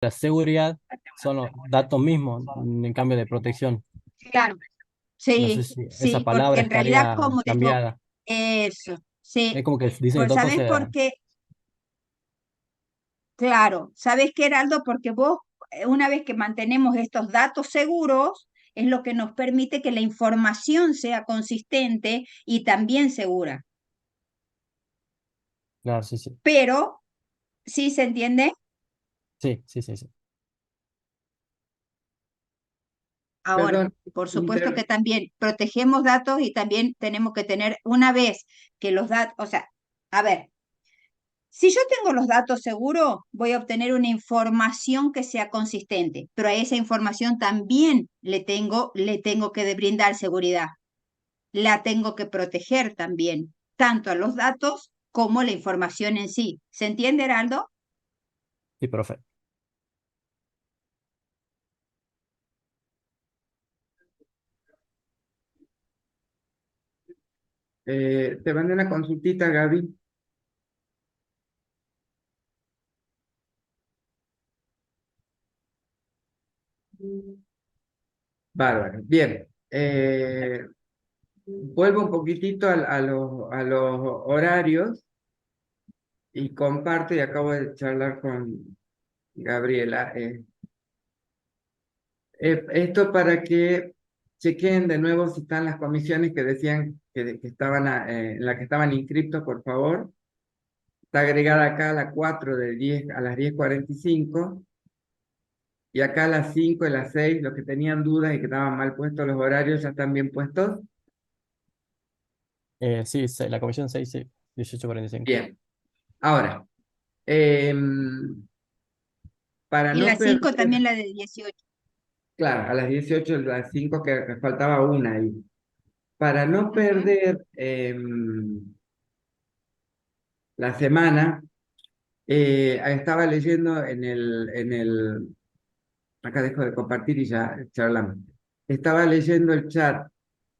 la seguridad son los datos mismos, en cambio de protección. Claro, No sé sí, si esa sí, porque palabra en realidad estaría como tengo cambiada. eso, Es sí, como que dicen pues dos ¿sabes cosas. por qué? Claro, ¿sabes qué, Heraldo? Porque vos, una vez que mantenemos estos datos seguros, es lo que nos permite que la información sea consistente y también segura. Claro, sí, sí. Pero, ¿sí se entiende? Sí, sí, sí, sí. Ahora, Perdón, por supuesto inter- que también protegemos datos y también tenemos que tener, una vez que los datos, o sea, a ver, si yo tengo los datos seguros, voy a obtener una información que sea consistente, pero a esa información también le tengo que brindar seguridad, la tengo que proteger también, tanto a los datos como la información en sí. ¿Se entiende, Heraldo? Sí, profe. te mandé una consultita, Gaby. Bárbaro. Bien. Vuelvo un poquitito a los horarios y comparto, y acabo de charlar con Gabriela. Esto para que chequen de nuevo si están las comisiones que decían que estaban en la que estaban inscriptos, por favor. Está agregada acá a la 4 de 10 a las 10:45 y acá a las 5 y las 6 los que tenían dudas y que estaban mal puestos los horarios ya están bien puestos. Sí, la comisión 6 sí, 18:45. Bien. Ahora, em, para Y no la 5 también perder, la de 18. claro, a las 18 las 5 que faltaba una ahí. Para no Ujú. perder la semana, estaba leyendo acá dejo de compartir y ya charlamos. Estaba leyendo el chat.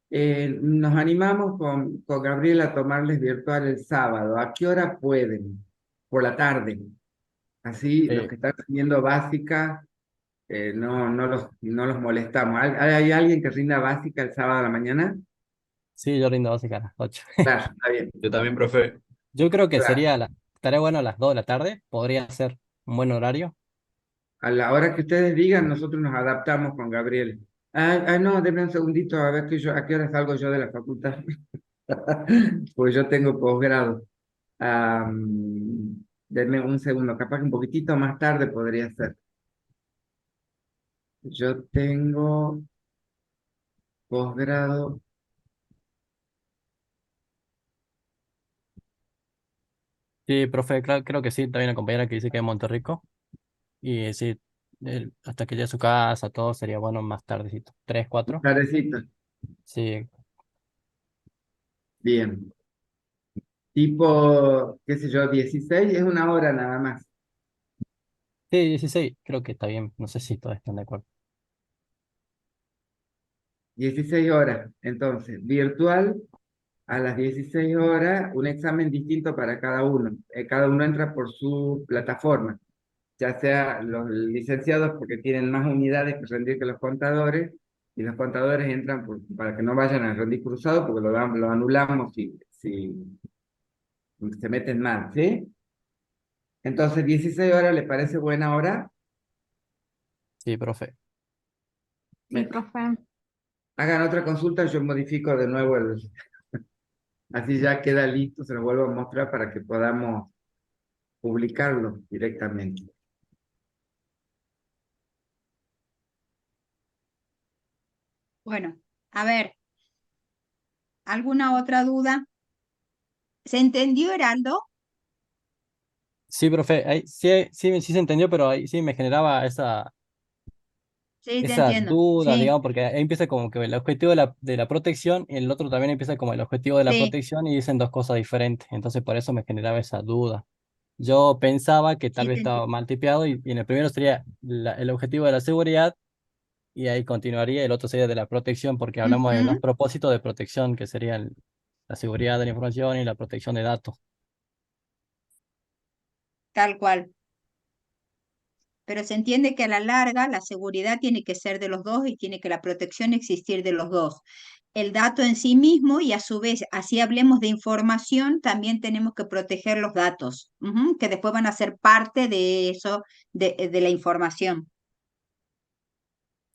Nos animamos con Gabriela a tomarles virtual el sábado. ¿A qué hora pueden? Por la tarde. Así los que están haciendo básica, no los molestamos. ¿Hay alguien que rinda básica el sábado a la mañana? Sí, yo rindo básica a las 8. Claro, está bien. Yo también, profe. Yo creo que Claro. estaría bueno a las 2 de la tarde, podría ser un buen horario. A la hora que ustedes digan, nosotros nos adaptamos con Gabriel. No, denme un segundito a ver a qué hora salgo yo de la facultad. Pues yo tengo posgrado. Denme un segundo, capaz que un poquitito más tarde podría ser. Yo tengo posgrado. Sí, profe, creo que sí, también una compañera que dice que es Monterrico. Y sí, hasta que llegue a su casa, todo sería bueno más tardecito. 3, 4. Tardecito. Sí, Bien. Tipo, qué sé yo, 16 es una hora nada más. sí, 16, creo que está bien. No sé si todos están de acuerdo. 16 horas. Entonces, virtual a las 16 horas, un examen distinto para cada uno. Cada uno entra por su plataforma, ya sea los licenciados porque tienen más unidades que rendir que los contadores, y los contadores entran para que no vayan a rendir cruzado porque lo anulamos si se meten mal, ¿sí? Entonces, 16 horas, ¿le parece buena hora? Sí, profe. Sí, Me- profe. Hagan otra consulta, yo modifico de nuevo así ya queda listo, se lo vuelvo a mostrar para que podamos publicarlo directamente. Bueno, a ver, ¿alguna otra duda? ¿Se entendió, Heraldo? Sí, profe, ahí, sí, sí, sí se entendió, pero ahí sí me generaba Sí, te esas entiendo. dudas, Sí, digamos, porque ahí empieza como que el objetivo de la protección y el otro también empieza como el objetivo de la sí, protección y dicen dos cosas diferentes. Entonces por eso me generaba esa duda. Yo pensaba que tal sí, vez te estaba entiendo. mal tipeado y en el primero sería el objetivo de la seguridad y ahí continuaría, el otro sería de la protección, porque hablamos de dos Ujú, propósitos de protección, que serían la seguridad de la información y la protección de datos. tal cual. pero se entiende que a la larga la seguridad tiene que ser de los dos y tiene que la protección existir de los dos. El dato en sí mismo y a su vez, así hablemos de información, también tenemos que proteger los datos, que después van a ser parte de eso, de la información.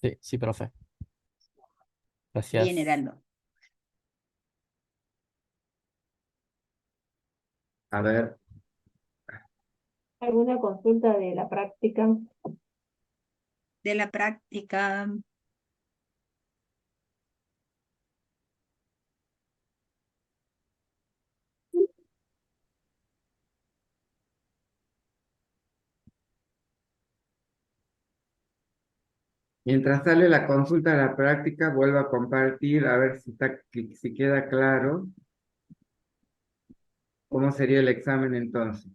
Sí, sí, profe. Bien, Gracias. Heraldo. A ver, ¿Alguna consulta de la práctica? De la práctica. mientras sale la consulta de la práctica, vuelvo a compartir a ver si queda claro cómo sería el examen entonces.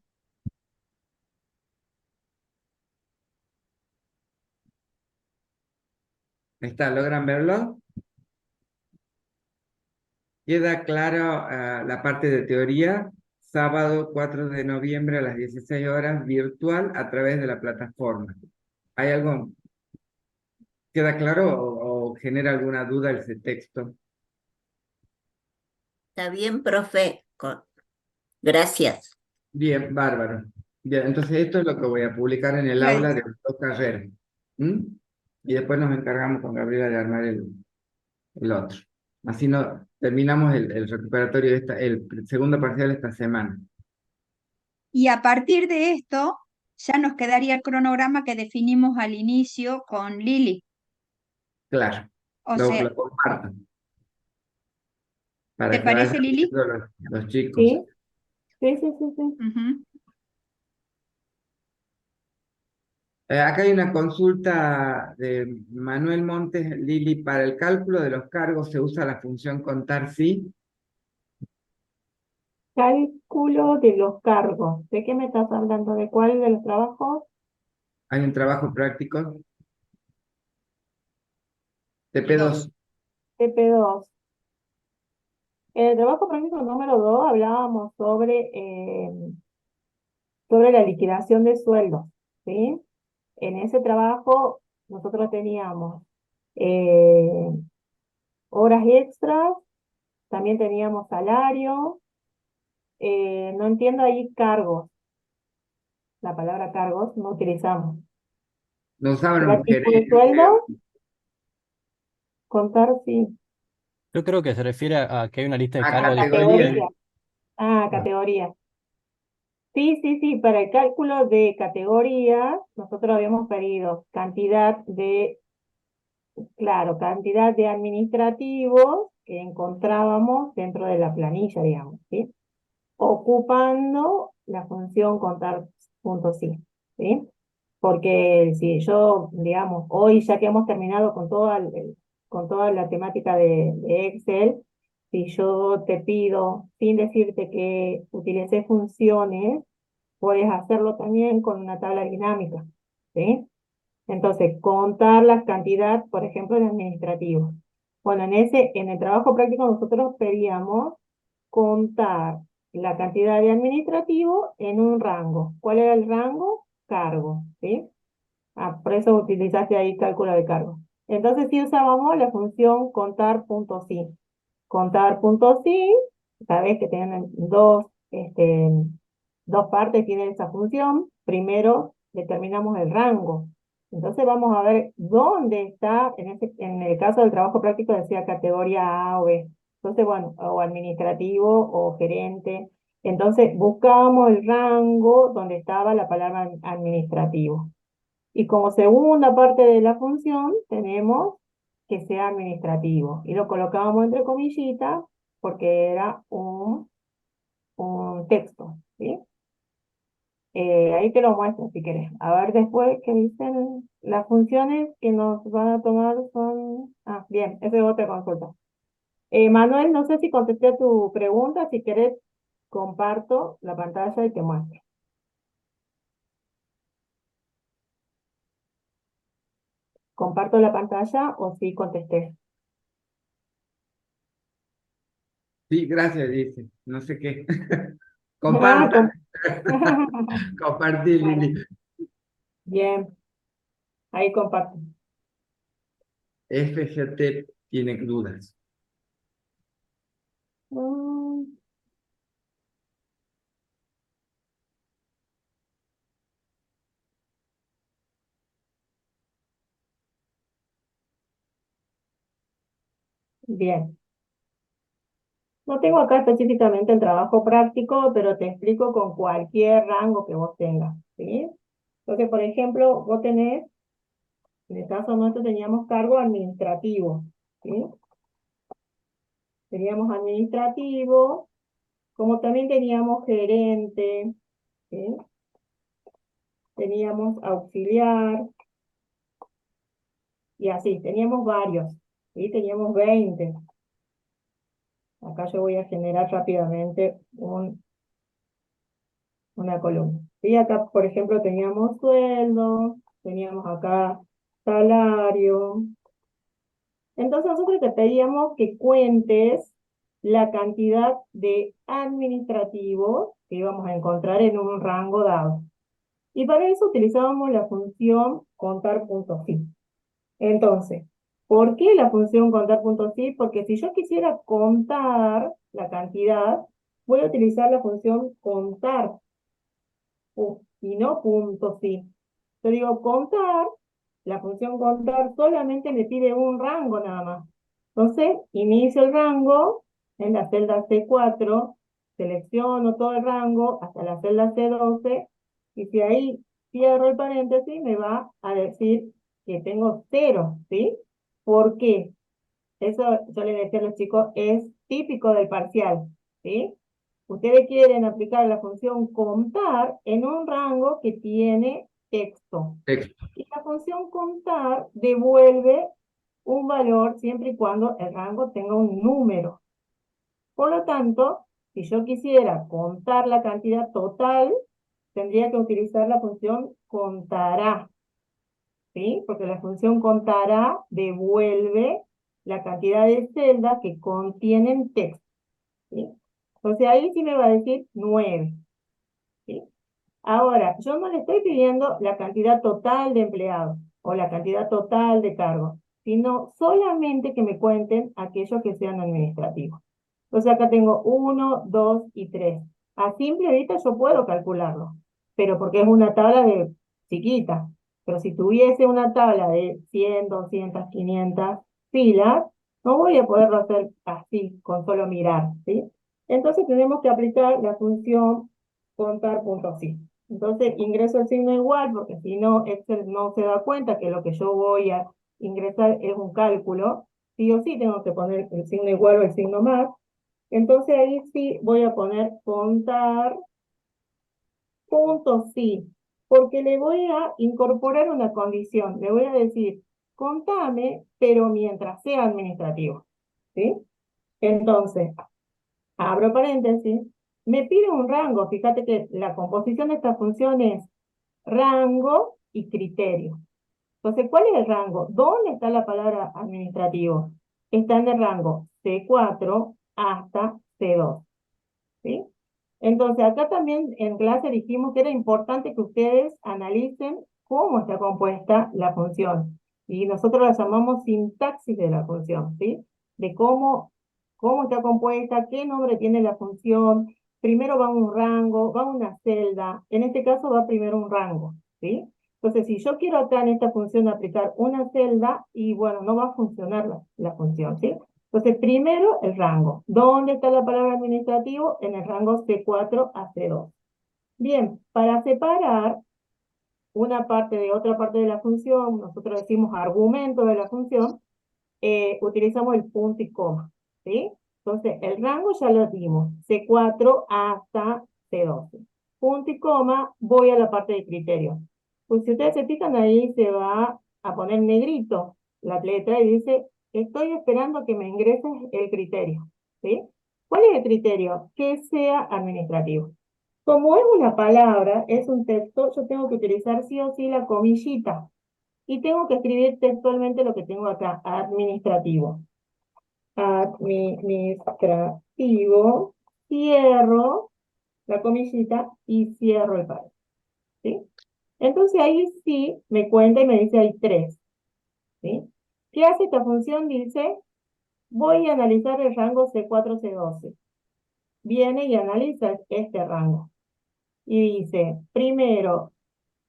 Ahí está, ¿logran verlo? Queda claro la parte de teoría, sábado 4 de noviembre a las 16 horas, virtual a través de la plataforma. ¿Hay algo, queda claro o genera alguna duda ese texto? Está bien, profe. Gracias. Bien, bárbaro. Bien, entonces esto es lo que voy a publicar en el aula de dos carreras. ¿Mm? Y después nos encargamos con Gabriela de armar el otro. Así no, terminamos el recuperatorio de el segundo parcial de esta semana. Y a partir de esto, ya nos quedaría el cronograma que definimos al inicio con Lili. Claro, O sea, lo comparto ¿te para que vayan parece, Lili? viendo los chicos. Sí, sí, sí, sí, sí. Ujú. Acá hay una consulta de Manuel Montes, Lili, para el cálculo de los cargos se usa la función contar sí. Cálculo de los cargos. ¿De qué me estás hablando? ¿De cuál de los trabajos? Hay un trabajo práctico, Y dos. TP2. TP2. En el trabajo práctico número 2 hablábamos sobre la liquidación de sueldos, ¿sí? En ese trabajo nosotros teníamos eh, horas extras, también teníamos salario, no entiendo ahí cargos, la palabra cargos no utilizamos. No usaban ¿Será un tipo de gerente. sueldo? Contar, sí. Yo creo que se refiere a que hay una lista de A cargos categoría. Categoría. Ah, categoría. Sí, sí, sí, para el cálculo de categoría, nosotros habíamos pedido claro, cantidad de administrativos que encontrábamos dentro de la planilla, digamos, ¿sí? Ocupando la función contar punto sí, ¿sí? Porque si yo, digamos, hoy ya que hemos terminado con con toda la temática de Excel, si yo te pido, sin decirte que utilices funciones, puedes hacerlo también con una tabla dinámica, ¿sí? Entonces, contar la cantidad, por ejemplo, de administrativos. Bueno, en el trabajo práctico nosotros pedíamos contar la cantidad de administrativos en un rango. ¿Cuál era el rango? Cargo, ¿sí? Ah, por eso utilizaste ahí cálculo de cargo. Entonces sí usábamos la función contar punto sí. Contar punto sí, sabes que tienen dos partes, tiene esa función. Primero determinamos el rango. Entonces vamos a ver dónde está, en el caso del trabajo práctico decía categoría A o B. Entonces, bueno, o administrativo o gerente. Entonces buscábamos el rango donde estaba la palabra administrativo. Y como segunda parte de la función tenemos que sea administrativo. Y lo colocábamos entre comillitas porque era un texto, ¿sí? Ahí te lo muestro si querés. A ver después que dicen las funciones que nos van a tomar son... Ah, bien, esa es otra consulta. Manuel, no sé si contesté a tu pregunta, si querés comparto la pantalla y te muestro. ¿Comparto la pantalla o sí contesté? Sí, gracias, dice. No sé qué. Ah, Compartan. Compartí, Bueno, Lili. bien. Ahí comparto. FGT tiene dudas. Mm, bien. No tengo acá específicamente el trabajo práctico, pero te explico con cualquier rango que vos tengas, ¿sí? Entonces, por ejemplo, vos tenés, en el caso nuestro teníamos cargo administrativo, ¿sí? Teníamos administrativo, como también teníamos gerente, ¿sí? Teníamos auxiliar, y así, teníamos varios, ¿sí? Teníamos 20. Acá yo voy a generar rápidamente una columna. Y acá, por ejemplo, teníamos sueldo, teníamos acá salario. Entonces nosotros te pedíamos que cuentes la cantidad de administrativos que íbamos a encontrar en un rango dado. Y para eso utilizábamos la función contar.fi. Entonces, ¿por qué la función contar.fi? Porque si yo quisiera contar la cantidad, voy a utilizar la función contar y no punto sí. Yo digo contar, la función contar solamente me pide un rango nada más. Entonces, inicio el rango en la celda C4, selecciono todo el rango hasta la celda C12, y si ahí cierro el paréntesis, me va a decir que tengo 0, ¿sí? ¿Por qué? Eso yo le decía a los chicos, es típico del parcial, ¿sí? Ustedes quieren aplicar la función contar en un rango que tiene texto. Texto. Y la función contar devuelve un valor siempre y cuando el rango tenga un número. Por lo tanto, si yo quisiera contar la cantidad total, tendría que utilizar la función contará, ¿sí? Porque la función contará devuelve la cantidad de celdas que contienen texto, ¿sí? Entonces ahí sí me va a decir 9, ¿sí? Ahora, yo no le estoy pidiendo la cantidad total de empleados o la cantidad total de cargos, sino solamente que me cuenten aquellos que sean administrativos. Entonces acá tengo 1, 2 y 3. A simple vista yo puedo calcularlo, pero porque es una tabla de chiquita. Pero si tuviese una tabla de 100, 200, 500 filas, no voy a poderlo hacer así, con solo mirar, ¿sí? Entonces tenemos que aplicar la función contar.si. Entonces ingreso el signo igual, porque si no, Excel no se da cuenta que lo que yo voy a ingresar es un cálculo. Sí o sí tengo que poner el signo igual o el signo más. Entonces ahí sí voy a poner contar punto sí, porque le voy a incorporar una condición. Le voy a decir, contame, pero mientras sea administrativo, ¿sí? Entonces, abro paréntesis, me pide un rango. Fíjate que la composición de esta función es rango y criterio. Entonces, ¿cuál es el rango? ¿Dónde está la palabra administrativo? Está en el rango C4 hasta C2, ¿sí? Entonces, acá también en clase dijimos que era importante que ustedes analicen cómo está compuesta la función. Y nosotros la llamamos sintaxis de la función, ¿sí? De cómo está compuesta, qué nombre tiene la función. Primero va un rango, va una celda. En este caso va primero un rango, ¿sí? Entonces, si yo quiero acá en esta función aplicar una celda, y bueno, no va a funcionar la función, ¿sí? Entonces, primero el rango. ¿Dónde está la palabra administrativo? En el rango C4 a C2. Bien, para separar una parte de otra parte de la función, nosotros decimos argumento de la función, utilizamos el punto y coma, ¿sí? Entonces, el rango ya lo dimos, C4 hasta C12. Punto y coma, voy a la parte de criterio. Pues si ustedes se fijan ahí, se va a poner negrito la letra y dice, estoy esperando que me ingreses el criterio, ¿sí? ¿Cuál es el criterio? Que sea administrativo. Como es una palabra, es un texto, yo tengo que utilizar sí o sí la comillita. Y tengo que escribir textualmente lo que tengo acá, administrativo. Administrativo, cierro la comillita y cierro el párrafo, ¿sí? Entonces ahí sí me cuenta y me dice hay 3, ¿sí? ¿Qué hace esta función? Dice, voy a analizar el rango C4, C12. Viene y analiza este rango. Y dice, primero,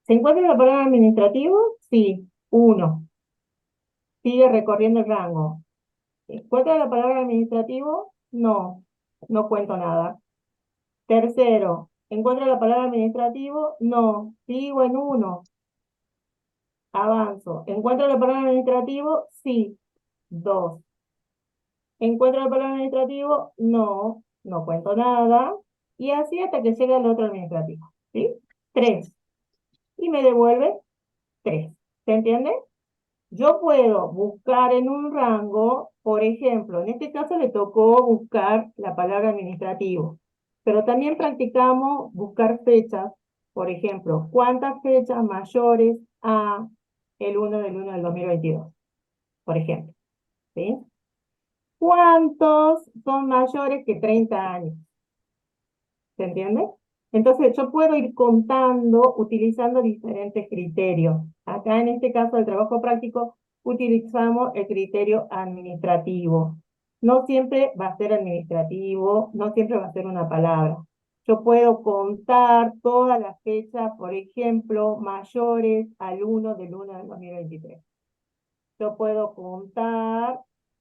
¿se encuentra la palabra administrativo? Sí, 1. Sigue recorriendo el rango. ¿Se encuentra la palabra administrativo? No, no cuento nada. Tercero, ¿encuentra la palabra administrativo? No, sigo en 1. Avanzo. ¿Encuentra la palabra administrativo? Sí, 2. ¿Encuentra la palabra administrativo? No, no cuento nada. Y así hasta que llega el otro administrativo. ¿Sí? 3. Y me devuelve 3. ¿Se entiende? Yo puedo buscar en un rango, por ejemplo, en este caso le tocó buscar la palabra administrativo, pero también practicamos buscar fechas, por ejemplo, ¿cuántas fechas mayores a el 1 del 1 del 2022? Por ejemplo, ¿sí? ¿Cuántos son mayores que 30 años? ¿Se entiende? Entonces yo puedo ir contando utilizando diferentes criterios. Acá en este caso del trabajo práctico utilizamos el criterio administrativo. No siempre va a ser administrativo, no siempre va a ser una palabra. Yo puedo contar todas las fechas, por ejemplo, mayores al 1 del 1 del 2023. Yo puedo contar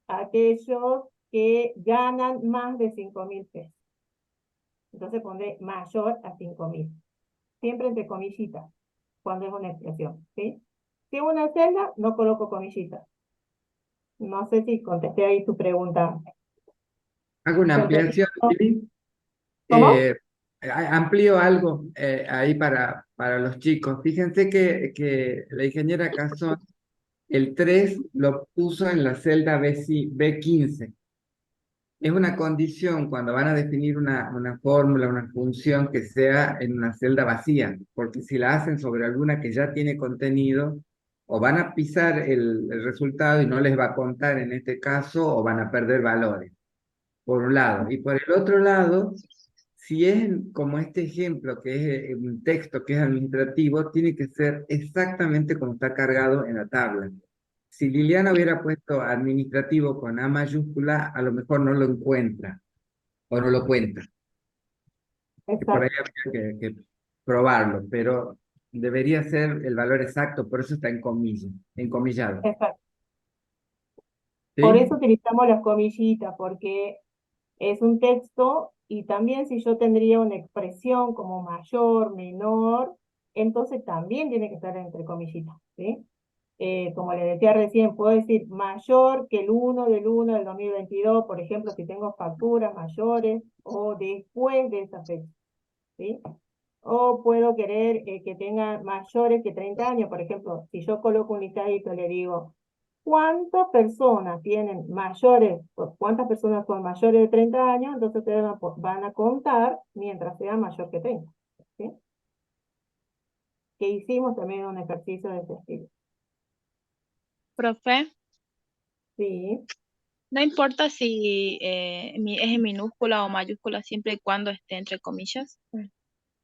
aquellos que ganan más de 5.000 pesos. Entonces pondré mayor a 5.000. Siempre entre comillitas, cuando es una expresión, ¿sí? Si es una celda, no coloco comillitas. No sé si contesté ahí tu pregunta. Hago una ¿Se entendió? ampliación, Lili. ¿Cómo? Amplío algo ahí para los chicos. Fíjense que la ingeniera Cazón, el 3 lo puso en la celda B15. Es una condición cuando van a definir una fórmula, una función que sea en una celda vacía, porque si la hacen sobre alguna que ya tiene contenido, o van a pisar el resultado y no les va a contar en este caso, o van a perder valores, por un lado. Y por el otro lado, si es como este ejemplo, que es un texto que es administrativo, tiene que ser exactamente como está cargado en la tabla. Si Liliana hubiera puesto administrativo con A mayúscula, a lo mejor no lo encuentra o no lo cuenta. Por ahí Exacto, habría que probarlo, pero debería ser el valor exacto, por eso está en comillas, encomillado. exacto. Por ¿Sí? eso utilizamos las comillitas, porque es un texto y también si yo tendría una expresión como mayor, menor, entonces también tiene que estar entre comillitas, ¿sí? Como le decía recién, puedo decir mayor que el 1 del 1 del 2022, por ejemplo, si tengo facturas mayores o después de esa fecha, ¿sí? O puedo querer que tenga mayores que 30 años, por ejemplo, si yo coloco un listadito, le digo, ¿cuántas personas tienen mayores, cuántas personas son mayores de 30 años? Entonces ustedes van a contar mientras sea mayor que 30, ¿sí? Que hicimos también un ejercicio de ese estilo. Profe, Sí. no importa si es en minúscula o mayúscula, siempre y cuando esté entre comillas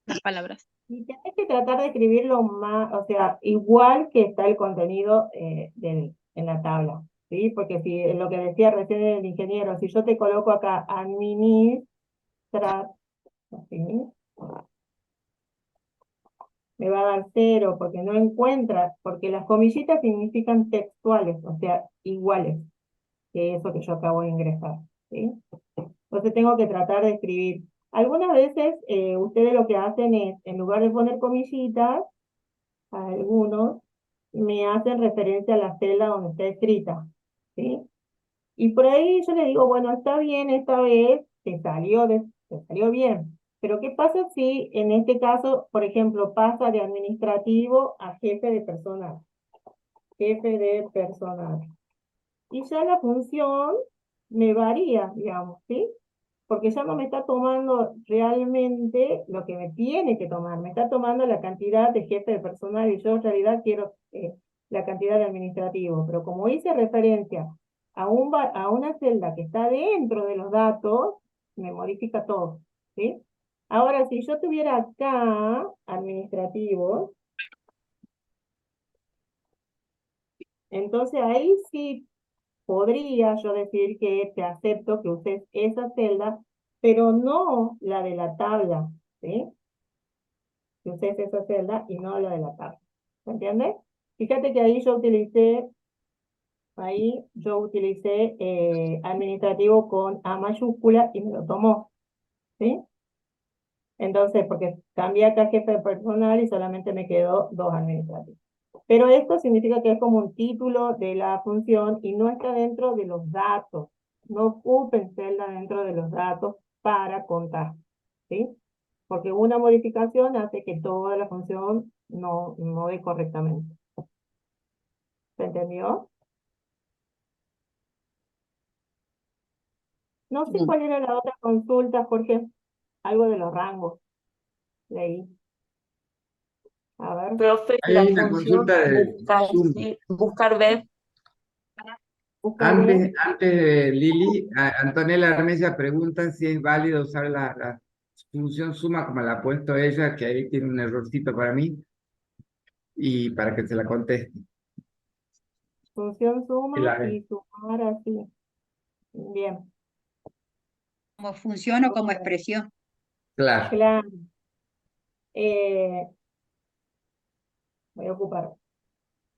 las palabras. Y tenés que tratar de escribirlo más, o sea, igual que está el contenido en la tabla, ¿sí? Porque si lo que decía recién el ingeniero, si yo te coloco acá administra, ¿sí? Me va a dar 0 porque no encuentra, porque las comillitas significan textuales, o sea, iguales que eso que yo acabo de ingresar, ¿sí? Entonces tengo que tratar de escribir. Algunas veces ustedes lo que hacen es, en lugar de poner comillitas, algunos me hacen referencia a la celda donde está escrita, ¿sí? Y por ahí yo le digo, bueno, está bien, esta vez te salió bien. Pero ¿qué pasa si en este caso, por ejemplo, pasa de administrativo a jefe de personal? Jefe de personal. Y ya la función me varía, digamos, ¿sí? Porque ya no me está tomando realmente lo que me tiene que tomar, me está tomando la cantidad de jefe de personal y yo en realidad quiero la cantidad de administrativo, pero como hice referencia a una celda que está dentro de los datos, me modifica todo, ¿sí? Ahora, si yo tuviera acá administrativos, Entonces ahí sí podría yo decir que te acepto que uses esa celda, pero no la de la tabla, ¿sí? Que uses esa celda y no la de la tabla. ¿Se entiende? Fíjate que ahí yo utilicé administrativo con A mayúscula y me lo tomó, ¿sí? Entonces, porque cambié acá jefe de personal y solamente me quedó 2 administrativos. Pero esto significa que es como un título de la función y no está dentro de los datos. No ocupen celda dentro de los datos para contar, ¿sí? Porque una modificación hace que toda la función no dé correctamente. ¿Se entendió? No sé cuál era la otra consulta, Jorge. Algo de los rangos. Leí. A ver. Profe, Ahí la hay una función consulta de buscar, Zoom. sí, buscar ver. Buscar ver. Antes de Lili, Antonella Armella pregunta si es válido usar la función suma como la ha puesto ella, que ahí tiene un errorcito para mí, y para que se la conteste. Función Y suma la ve. y sumar así. Bien. Como función o como expresión. Claro. Claro. Voy a ocupar.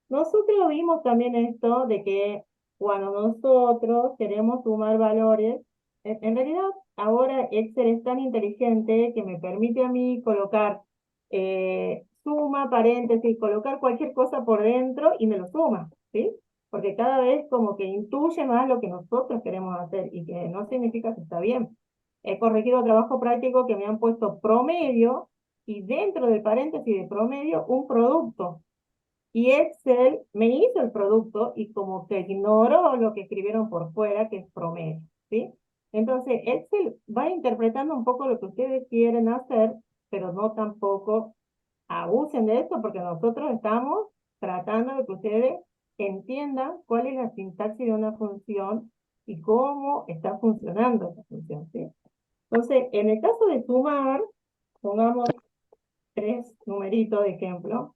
Nosotros vimos también esto de que cuando nosotros queremos sumar valores, en realidad ahora Excel es tan inteligente que me permite a mí colocar suma, paréntesis, colocar cualquier cosa por dentro y me lo suma, ¿sí? Porque cada vez como que intuye más lo que nosotros queremos hacer y que no significa que está bien. He corregido trabajo práctico que me han puesto promedio y dentro del paréntesis de promedio un producto. Y Excel me hizo el producto y como que ignoró lo que escribieron por fuera, que es promedio, ¿sí? Entonces, Excel va interpretando un poco lo que ustedes quieren hacer, pero no tampoco abusen de esto porque nosotros estamos tratando de que ustedes entiendan cuál es la sintaxis de una función y cómo está funcionando esa función, ¿sí? Entonces, en el caso de sumar, pongamos 3 numeritos de ejemplo.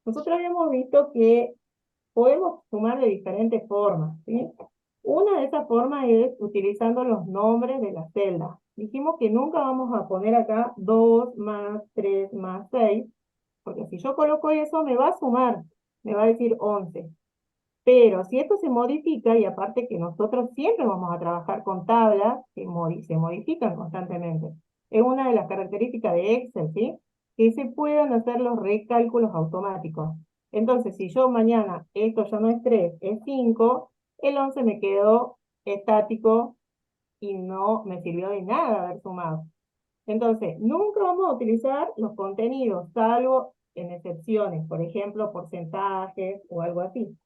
Nosotros habíamos visto que podemos sumar de diferentes formas, ¿sí? Una de esas formas es utilizando los nombres de las celdas. Dijimos que nunca vamos a poner acá 2 más 3 más 6, porque si yo coloco eso me va a sumar, me va a decir 11. Pero si esto se modifica, y aparte que nosotros siempre vamos a trabajar con tablas que se modifican constantemente, es una de las características de Excel, ¿sí? Que se puedan hacer los recálculos automáticos. Entonces, si yo mañana, esto ya no es 3, es 5, el 11 me quedó estático y no me sirvió de nada haber sumado. Entonces, nunca vamos a utilizar los contenidos, salvo en excepciones, por ejemplo, porcentajes o algo así.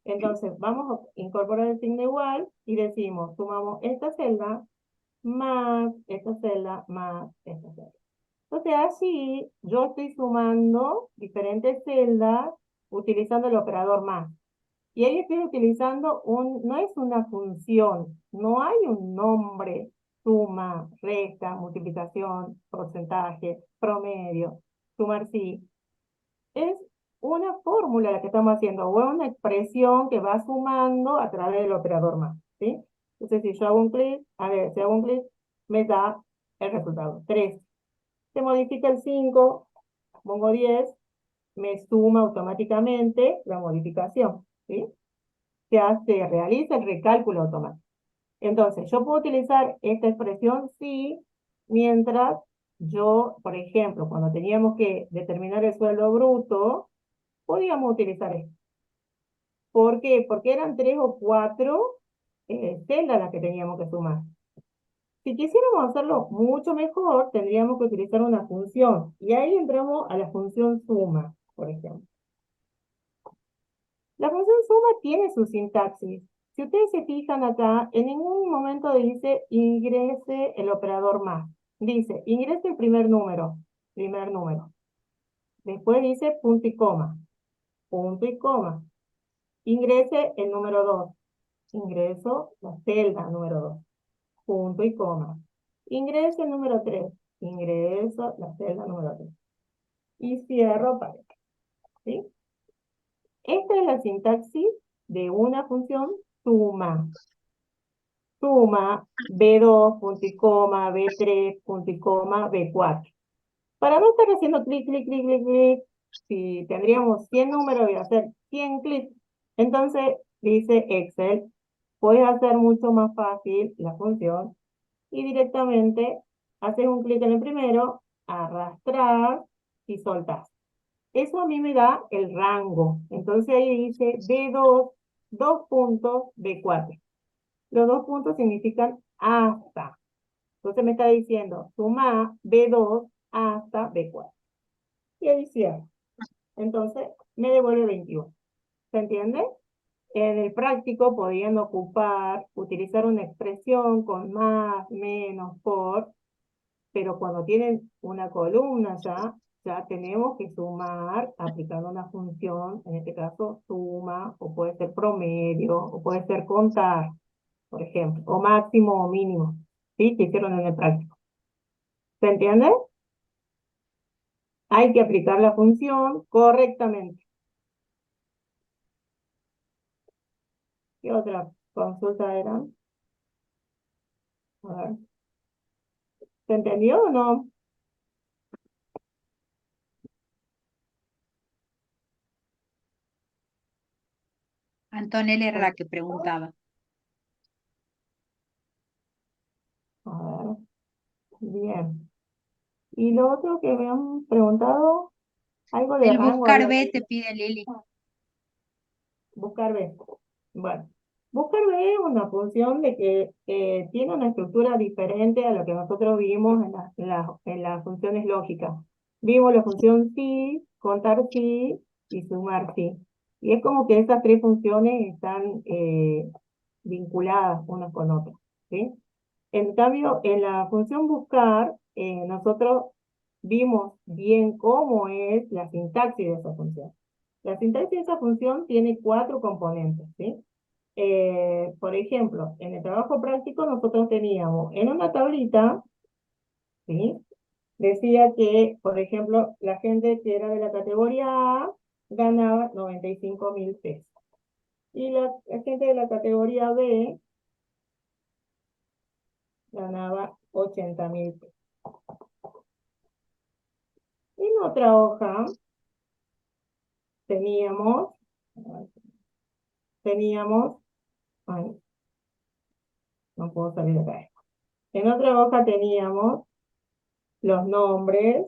Entonces, vamos a incorporar el signo igual y decimos, sumamos esta celda más esta celda más esta celda. Entonces, así yo estoy sumando diferentes celdas utilizando el operador más. Y ahí estoy utilizando no es una función, no hay un nombre, suma, resta, multiplicación, porcentaje, promedio, sumar sí. Es una fórmula la que estamos haciendo, o una expresión que va sumando a través del operador más, ¿sí? Entonces, si yo hago un clic, a ver, si hago un clic, me da el resultado, 3. Se modifica el 5, pongo 10, me suma automáticamente la modificación, ¿sí? Se realiza el recálculo automático. Entonces, yo puedo utilizar esta expresión sí, mientras yo, por ejemplo, cuando teníamos que determinar el sueldo bruto, podíamos utilizar esto. ¿Por qué? Porque eran 3 o 4 celdas las que teníamos que sumar. Si quisiéramos hacerlo mucho mejor, tendríamos que utilizar una función. Y ahí entramos a la función suma, por ejemplo. La función suma tiene su sintaxis. Si ustedes se fijan acá, en ningún momento dice ingrese el operador más. Dice ingrese el primer número. Después dice punto y coma. Punto y coma. Ingrese el número 2. Ingreso la celda número 2. Punto y coma. Ingreso el número 3. Ingreso la celda número 3. Y cierro paréntesis. ¿Sí? Esta es la sintaxis de una función suma. Suma B2, punto y coma, B3, punto y coma, B4. Para no estar haciendo clic, clic, clic, clic, clic, si tendríamos 100 números y hacer 100 clics, entonces dice Excel, puedes hacer mucho más fácil la función y directamente haces un clic en el primero, arrastrar y soltar. Eso a mí me da el rango. Entonces ahí dice B2, 2 puntos, B4. Los 2 puntos significan hasta. Entonces me está diciendo, suma B2 hasta B4. Y ahí cierro. Entonces me devuelve 21. ¿Se entiende? En el práctico podían utilizar una expresión con más, menos, por, pero cuando tienen una columna ya tenemos que sumar aplicando una función, en este caso suma, o puede ser promedio, o puede ser contar, por ejemplo, o máximo o mínimo, ¿sí? Que hicieron en el práctico. ¿Se entiende? Hay que aplicar la función correctamente. ¿Qué otra consulta era? A ver. ¿Se entendió o no? Antonella era la que preguntaba. A ver. Bien. Y lo otro que me han preguntado, algo de El rango buscar había B te pide Lili. buscar B. Bueno, buscar B es una función de que tiene una estructura diferente a lo que nosotros vimos en las funciones lógicas. Vimos la función sí, contar sí y sumar sí. Y es como que esas tres funciones están vinculadas unas con otras, ¿sí? En cambio, en la función buscar, nosotros vimos bien cómo es la sintaxis de esa función. La sintaxis de esa función tiene 4 componentes, ¿sí? Por ejemplo, en el trabajo práctico nosotros teníamos en una tablita, ¿sí? Decía que, por ejemplo, la gente que era de la categoría A ganaba 95.000 pesos. Y la gente de la categoría B ganaba 80.000 pesos. En otra hoja teníamos, ay, no puedo salir de acá. En otra hoja teníamos los nombres,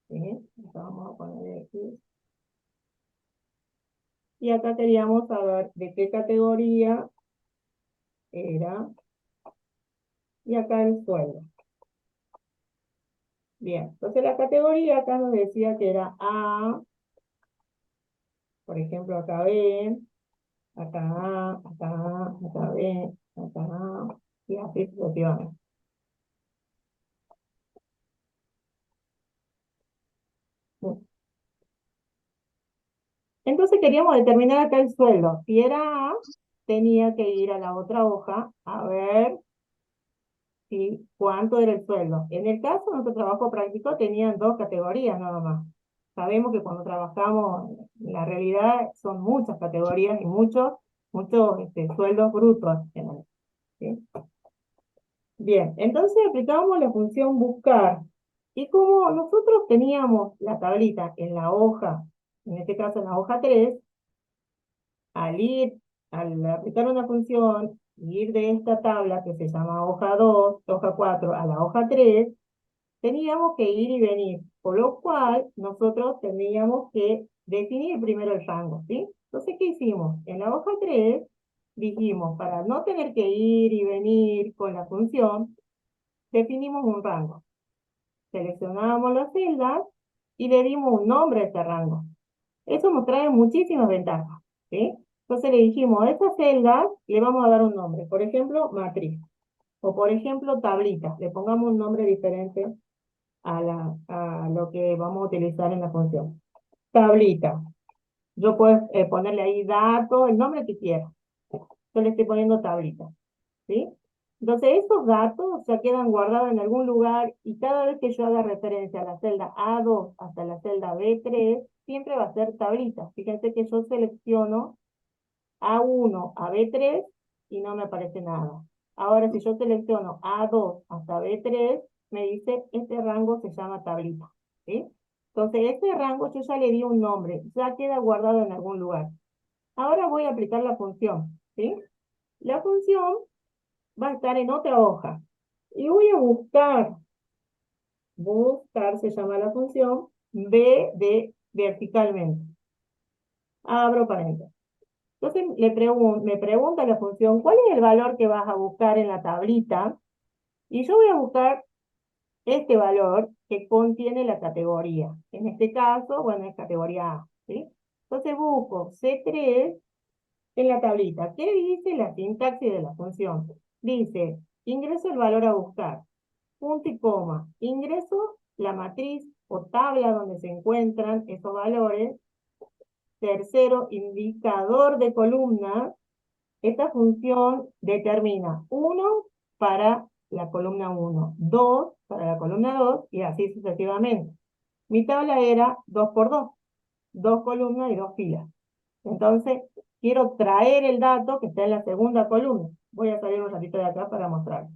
¿sí? Acá vamos a poner aquí. Y acá queríamos saber de qué categoría era, y acá el sueldo. Bien, entonces la categoría acá nos decía que era A, por ejemplo acá B, acá A, acá A, acá B, acá A, y así sucesivamente. Entonces queríamos determinar acá el sueldo. Si era A, tenía que ir a la otra hoja a ver cuánto era el sueldo. En el caso de nuestro trabajo práctico tenían 2 categorías nada más. Sabemos que cuando trabajamos, la realidad son muchas categorías y muchos sueldos brutos. ¿Sí? Bien, entonces aplicábamos la función buscar. Y como nosotros teníamos la tablita en la hoja, en este caso en la hoja 3, al aplicar una función, ir de esta tabla que se llama hoja 2, hoja 4 a la hoja 3, teníamos que ir y venir, por lo cual nosotros teníamos que definir primero el rango, ¿sí? Entonces, ¿qué hicimos? En la hoja 3 dijimos, para no tener que ir y venir con la función, definimos un rango. Seleccionábamos las celdas y le dimos un nombre a ese rango. Eso nos trae muchísimas ventajas, ¿sí? Entonces le dijimos, a estas celdas le vamos a dar un nombre. Por ejemplo, matriz. O por ejemplo, tablita. Le pongamos un nombre diferente a lo que vamos a utilizar en la función. Tablita. Yo puedo ponerle ahí datos, el nombre que quiera. Yo le estoy poniendo tablita, ¿sí? Entonces esos datos ya quedan guardados en algún lugar y cada vez que yo haga referencia a la celda A2 hasta la celda B3, siempre va a ser tablita. Fíjense que yo selecciono A1 a B3 y no me aparece nada. Ahora, si yo selecciono A2 hasta B3, me dice, este rango se llama tablita, ¿sí? Entonces, este rango yo ya le di un nombre, ya queda guardado en algún lugar. Ahora voy a aplicar la función, ¿sí? La función va a estar en otra hoja. Y voy a buscar se llama la función, B de verticalmente. Abro paréntesis. Entonces me pregunta la función, ¿cuál es el valor que vas a buscar en la tablita? Y yo voy a buscar este valor que contiene la categoría. En este caso, bueno, es categoría A, ¿sí? Entonces busco C3 en la tablita. ¿Qué dice la sintaxis de la función? Dice, ingreso el valor a buscar, punto y coma, ingreso la matriz o tabla donde se encuentran esos valores. Tercero, indicador de columna. Esta función determina 1 para la columna 1, 2 para la columna 2 y así sucesivamente. Mi tabla era 2 por 2, 2 columnas y 2 filas. Entonces, quiero traer el dato que está en la segunda columna. Voy a salir un ratito de acá para mostrar.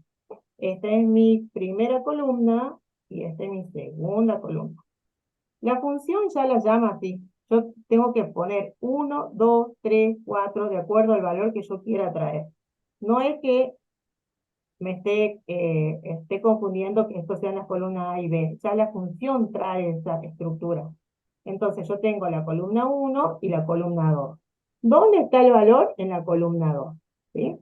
Esta es mi primera columna y esta es mi segunda columna. La función ya la llama así. Yo tengo que poner 1, 2, 3, 4, de acuerdo al valor que yo quiera traer. No es que me esté confundiendo que esto sean las columnas A y B. Ya la función trae esa estructura. Entonces yo tengo la columna 1 y la columna 2. ¿Dónde está el valor? En la columna 2. ¿Sí?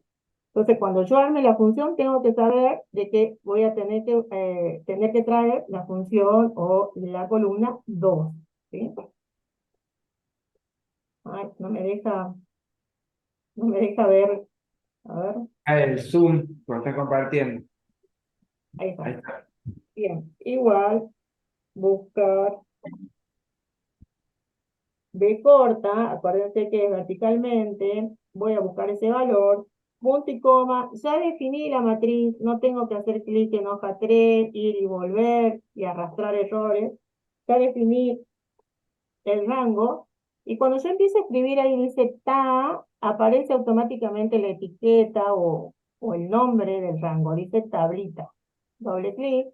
Entonces, cuando yo arme la función, tengo que saber de que voy a tener que traer la función o la columna 2. ¿Sí? Ay, no me deja ver. A ver, El Zoom, lo está compartiendo. ahí Ahí está. está. Bien, igual, buscar B corta, acuérdense que es verticalmente, voy a buscar ese valor, punto y coma, ya definí la matriz, no tengo que hacer clic en hoja 3, ir y volver y arrastrar errores, ya definí el rango, y cuando yo empiezo a escribir ahí dice ta, aparece automáticamente la etiqueta o el nombre del rango, dice tablita. Doble clic,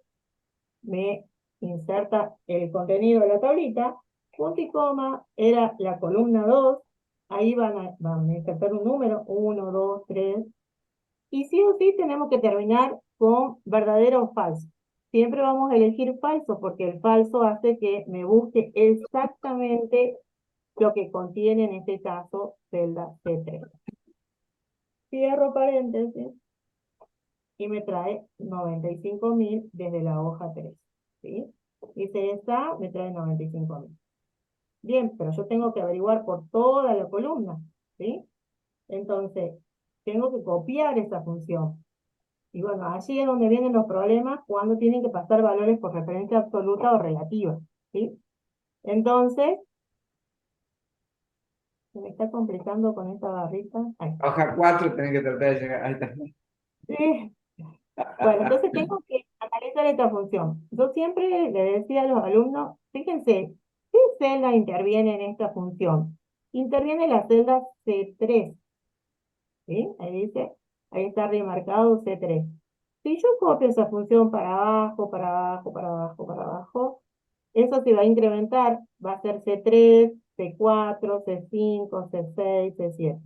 me inserta el contenido de la tablita, punto y coma, era la columna 2, ahí van a insertar un número, 1, 2, 3, y sí o sí tenemos que terminar con verdadero o falso. Siempre vamos a elegir falso, porque el falso hace que me busque exactamente lo que contiene en este caso celda C3. Cierro paréntesis y me trae 95.000 desde la hoja 3. ¿Sí? Dice esta, me trae 95.000. Bien, pero yo tengo que averiguar por toda la columna. ¿Sí? Entonces, tengo que copiar esa función. Y bueno, allí es donde vienen los problemas cuando tienen que pasar valores por referencia absoluta o relativa. ¿Sí? Entonces, se me está complicando con esta barrita. Ahí está. Hoja 4 tenés que tratar de llegar. Ahí está. Sí. Bueno, entonces tengo que analizar esta función. Yo siempre le decía a los alumnos, fíjense, ¿qué celda interviene en esta función? Interviene la celda C3. ¿Sí? Ahí dice, ahí está remarcado C3. Si yo copio esa función para abajo, para abajo, para abajo, para abajo, eso se va a incrementar, va a ser C3, C4, C5, C6, C7.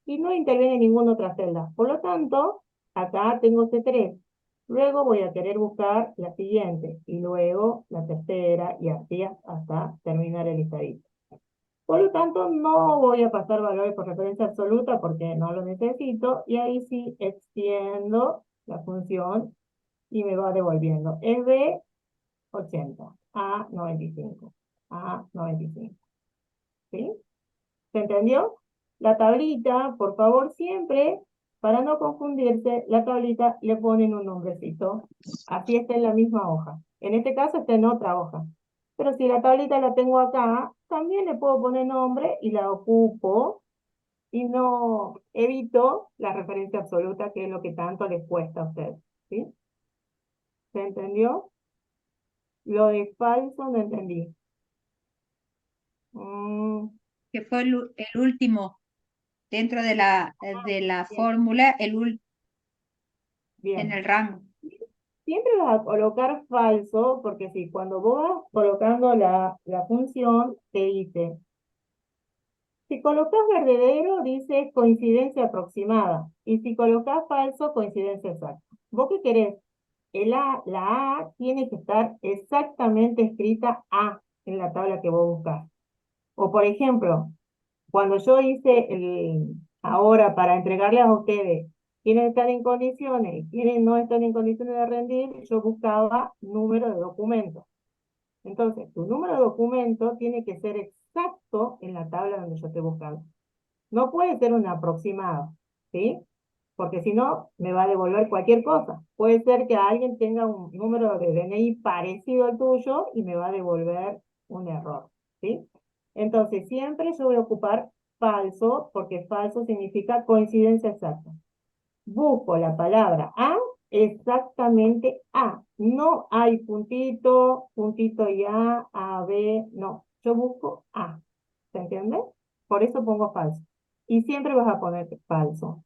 Y no interviene ninguna otra celda. Por lo tanto, acá tengo C3. Luego voy a querer buscar la siguiente, y luego la tercera, y así hasta terminar el listadito. Por lo tanto, no voy a pasar valores por referencia absoluta porque no lo necesito, y ahí sí extiendo la función y me va devolviendo. Es de 80 a 95, a 95. ¿Sí? ¿Se entendió? La tablita, por favor, siempre, para no confundirse, la tablita le ponen un nombrecito. Así está en la misma hoja. En este caso está en otra hoja. Pero si la tablita la tengo acá, también le puedo poner nombre y la ocupo y no evito la referencia absoluta, que es lo que tanto les cuesta a ustedes. ¿Sí? ¿Se entendió? Lo de falso no entendí. Mm, que fue el último dentro de la fórmula, en bien. el rango. Siempre vas a colocar falso, porque si cuando vos vas colocando la función, te dice, si colocas verdadero, dice coincidencia aproximada. Y si colocas falso, coincidencia exacta. ¿Vos qué querés? La A tiene que estar exactamente escrita A en la tabla que vos buscás. O por ejemplo, cuando yo hice ahora para entregarles a ustedes, quiénes están en condiciones y quiénes no están en condiciones de rendir, yo buscaba número de documento. Entonces, tu número de documento tiene que ser exacto en la tabla donde yo estoy buscando. No puede ser un aproximado, ¿sí? Porque si no, me va a devolver cualquier cosa. Puede ser que alguien tenga un número de DNI parecido al tuyo y me va a devolver un error, ¿sí? Entonces, siempre yo voy a ocupar falso, porque falso significa coincidencia exacta. Busco la palabra A, exactamente A. No hay puntito, puntito y A, B, no. Yo busco A. ¿Se entiende? Por eso pongo falso. Y siempre vas a poner falso.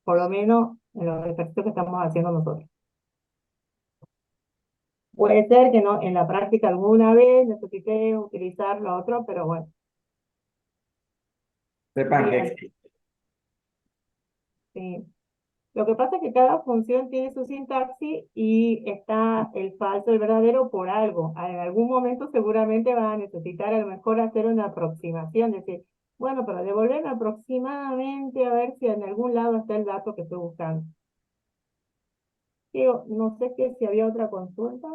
Por lo menos en los ejercicios que estamos haciendo nosotros. Puede ser que no, en la práctica alguna vez necesité utilizar lo otro, pero bueno. Sepan que Bien, existe. sí. Lo que pasa es que cada función tiene su sintaxis y está el falso y el verdadero por algo. En algún momento seguramente van a necesitar a lo mejor hacer una aproximación, decir, bueno, pero devolverme aproximadamente a ver si en algún lado está el dato que estoy buscando. Digo, no sé si había otra consulta.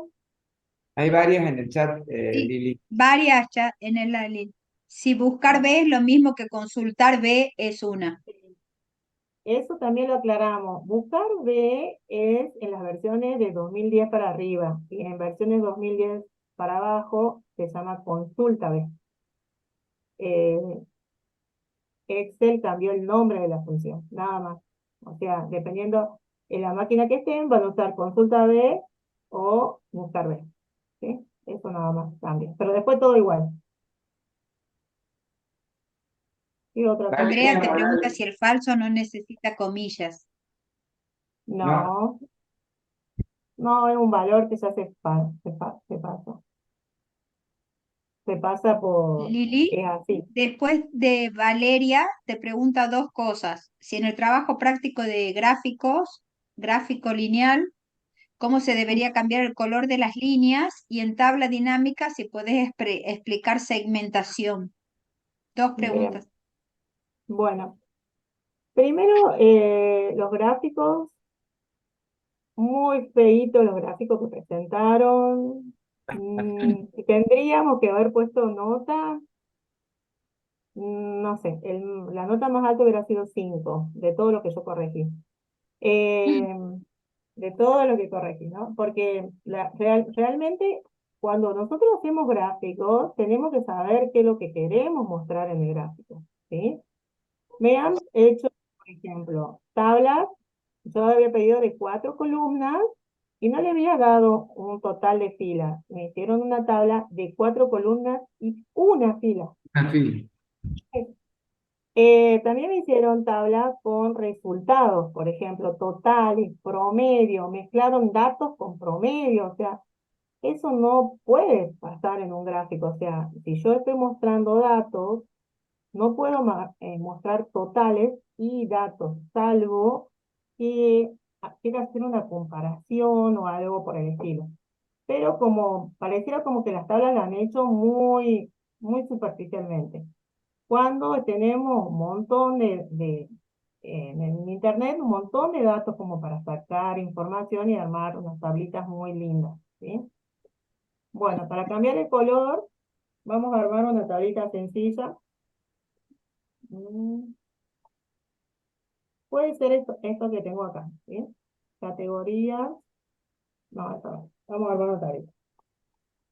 Hay varias en el chat, Sí, Lili. varias ya en el link. Si buscar B es lo mismo que consultar B es una. Eso también lo aclaramos. Buscar B es en las versiones de 2010 para arriba y en versiones 2010 para abajo se llama consulta B. Eh, Excel cambió el nombre de la función, nada más. O sea, dependiendo en la máquina que estén, van a usar consulta B o buscar B. ¿Sí? Eso nada más cambia. Pero después todo igual. ¿Y otra Vale, Andrea te consulta? pregunta si el falso no necesita comillas. no, No, no es un valor que ya se pasa. Se pasa por... Lili, Es así. después de Valeria, te pregunta dos cosas. Si en el trabajo práctico de gráficos, gráfico lineal, cómo se debería cambiar el color de las líneas y en tabla dinámica si puedes explicar segmentación. Dos Bien, preguntas. bueno. Primero, los gráficos, muy feitos los gráficos que presentaron. Tendríamos que haber puesto nota, no sé, la nota más alta hubiera sido 5 de todo lo que yo corregí. Eh, de todo lo que corregí, ¿no? Porque realmente cuando nosotros hacemos gráficos, tenemos que saber qué es lo que queremos mostrar en el gráfico, ¿sí? Me han hecho, por ejemplo, tablas. Yo había pedido de 4 columnas y no le había dado un total de filas. Me hicieron una tabla de 4 columnas y una fila. en fin. También me hicieron tablas con resultados, por ejemplo, totales, promedio, mezclaron datos con promedio, o sea, eso no puede pasar en un gráfico, o sea, si yo estoy mostrando datos, no puedo mostrar totales y datos, salvo que quiera hacer una comparación o algo por el estilo. Pero como pareciera como que las tablas las han hecho muy superficialmente. Cuando tenemos un montón en internet, un montón de datos como para sacar información y armar unas tablitas muy lindas, ¿sí? Bueno, para cambiar el color, vamos a armar una tablita sencilla. Mm, Puede ser esto que tengo acá, ¿sí? Categoría, no, esto no. Vamos a armar una tablita.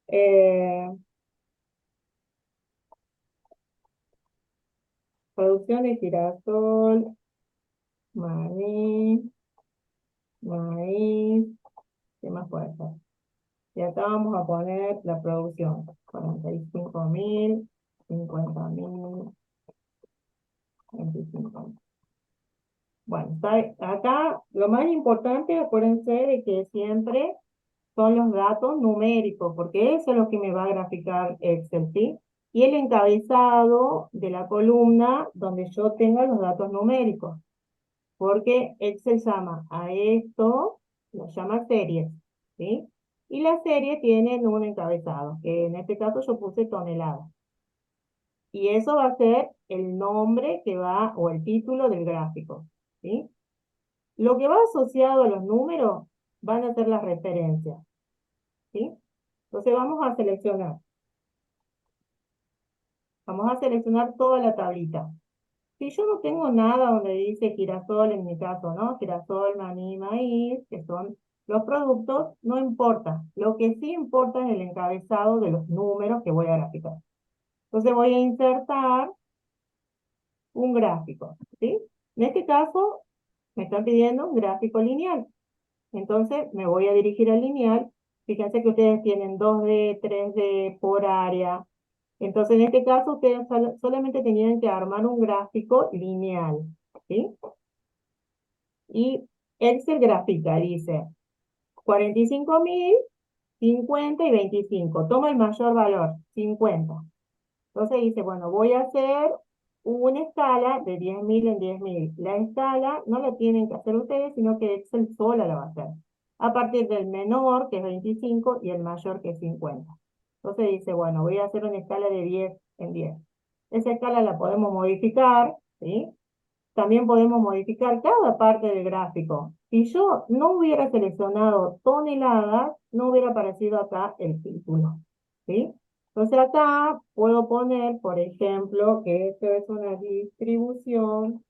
Eh, Producción de girasol, maíz, maíz, ¿qué más puede ser? Y acá vamos a poner la producción, 45.000. 50.000, 25.000. Bueno, acá lo más importante, acuérdense de que siempre son los datos numéricos, porque eso es lo que me va a graficar Excel, ¿sí? Y el encabezado de la columna donde yo tenga los datos numéricos, porque Excel llama a esto, lo llama series, ¿sí? Y las series tienen un encabezado, que en este caso yo puse tonelada. Y eso va a ser el nombre que va, o el título del gráfico, ¿sí? Lo que va asociado a los números van a ser las referencias, ¿sí? Entonces vamos a seleccionar. Vamos a seleccionar toda la tablita. Si yo no tengo nada donde dice girasol, en mi caso, ¿no? Girasol, maní, maíz, que son los productos, no importa. Lo que sí importa es el encabezado de los números que voy a graficar. Entonces voy a insertar un gráfico, ¿sí? En este caso, me están pidiendo un gráfico lineal. Entonces me voy a dirigir al lineal. Fíjense que ustedes tienen 2D, 3D por área. Entonces en este caso ustedes solamente tenían que armar un gráfico lineal, ¿sí? Y Excel grafica, dice 45.000, 50 y 25. Toma el mayor valor, 50. Entonces dice, bueno, voy a hacer una escala de 10.000 en 10.000. La escala no la tienen que hacer ustedes, sino que Excel sola la va a hacer. A partir del menor, que es 25, y el mayor, que es 50. Entonces dice, bueno, voy a hacer una escala de 10 en 10. Esa escala la podemos modificar, ¿sí? También podemos modificar cada parte del gráfico. Si yo no hubiera seleccionado toneladas, no hubiera aparecido acá el título, ¿sí? Entonces acá puedo poner, por ejemplo, que esto es una distribución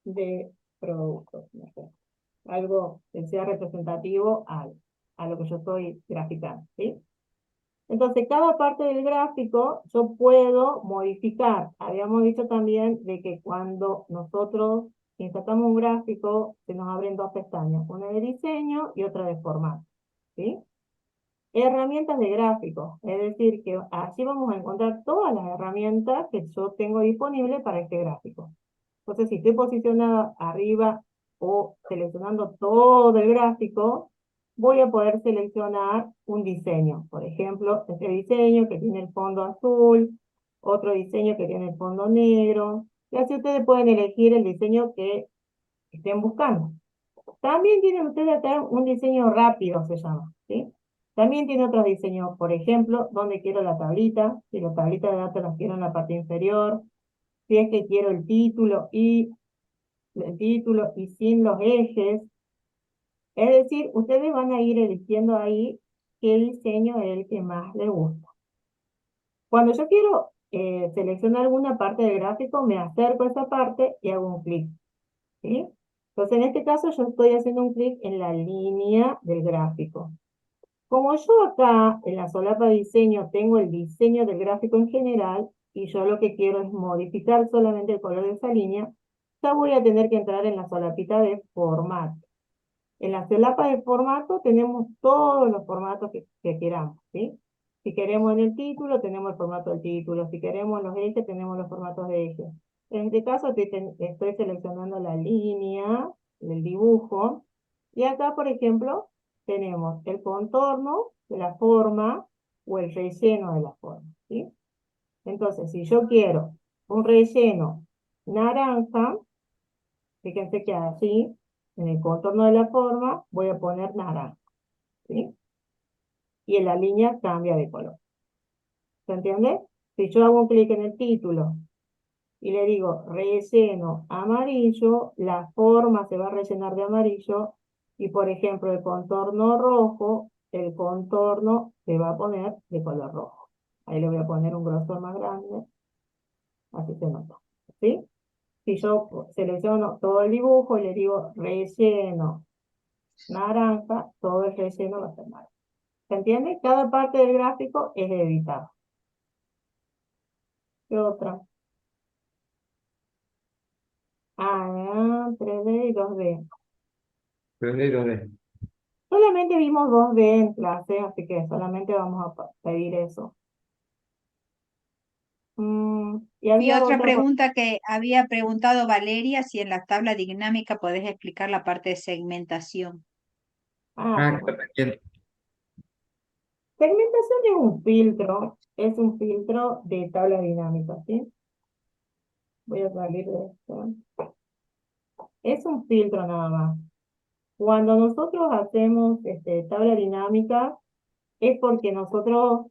de productos, no sé, algo que sea representativo a lo que yo estoy graficando, ¿sí? Entonces, cada parte del gráfico yo puedo modificar. Habíamos dicho también de que cuando nosotros insertamos un gráfico, se nos abren dos pestañas, una de diseño y otra de formato, ¿sí? Herramientas de gráfico, es decir, que allí vamos a encontrar todas las herramientas que yo tengo disponibles para este gráfico. Entonces, si estoy posicionada arriba o seleccionando todo el gráfico, voy a poder seleccionar un diseño. Por ejemplo, este diseño que tiene el fondo azul, otro diseño que tiene el fondo negro, y así ustedes pueden elegir el diseño que estén buscando. También tienen ustedes acá un diseño rápido, se llama, ¿sí? También tiene otros diseños, por ejemplo, donde quiero la tablita, si la tablita de datos la quiero en la parte inferior, si es que quiero el título y sin los ejes. Es decir, ustedes van a ir eligiendo ahí qué diseño es el que más les gusta. Cuando yo quiero seleccionar alguna parte del gráfico, me acerco a esa parte y hago un clic, ¿sí? Entonces, en este caso, yo estoy haciendo un clic en la línea del gráfico. Como yo acá, en la solapa de diseño, tengo el diseño del gráfico en general, y yo lo que quiero es modificar solamente el color de esa línea, ya voy a tener que entrar en la solapita de formato. En la solapa de formato tenemos todos los formatos que queramos, ¿sí? Si queremos en el título, tenemos el formato del título. Si queremos los ejes, tenemos los formatos de ejes. En este caso estoy seleccionando la línea del dibujo. Y acá, por ejemplo, tenemos el contorno de la forma o el relleno de la forma, ¿sí? Entonces, si yo quiero un relleno naranja, fíjense que así, en el contorno de la forma, voy a poner naranja, ¿sí? Y en la línea cambia de color. ¿Se entiende? Si yo hago un clic en el título y le digo relleno amarillo, la forma se va a rellenar de amarillo, y por ejemplo el contorno rojo, el contorno se va a poner de color rojo. Ahí le voy a poner un grosor más grande, así se nota, ¿sí? Si yo selecciono todo el dibujo y le digo relleno naranja, todo el relleno va a ser naranja. ¿Se entiende? Cada parte del gráfico es editada. ¿Qué otra? 3D y 2D. 3D y 2D. Solamente vimos 2D en clase, así que solamente vamos a pedir eso. Y Y había otra otra. pregunta que había preguntado Valeria, si en la tabla dinámica podés explicar la parte de segmentación. Ah, Sí. bien. Segmentación es un filtro de tabla dinámica, ¿sí? Voy a salir de esto. Es un filtro nada más. Cuando nosotros hacemos tabla dinámica, es porque nosotros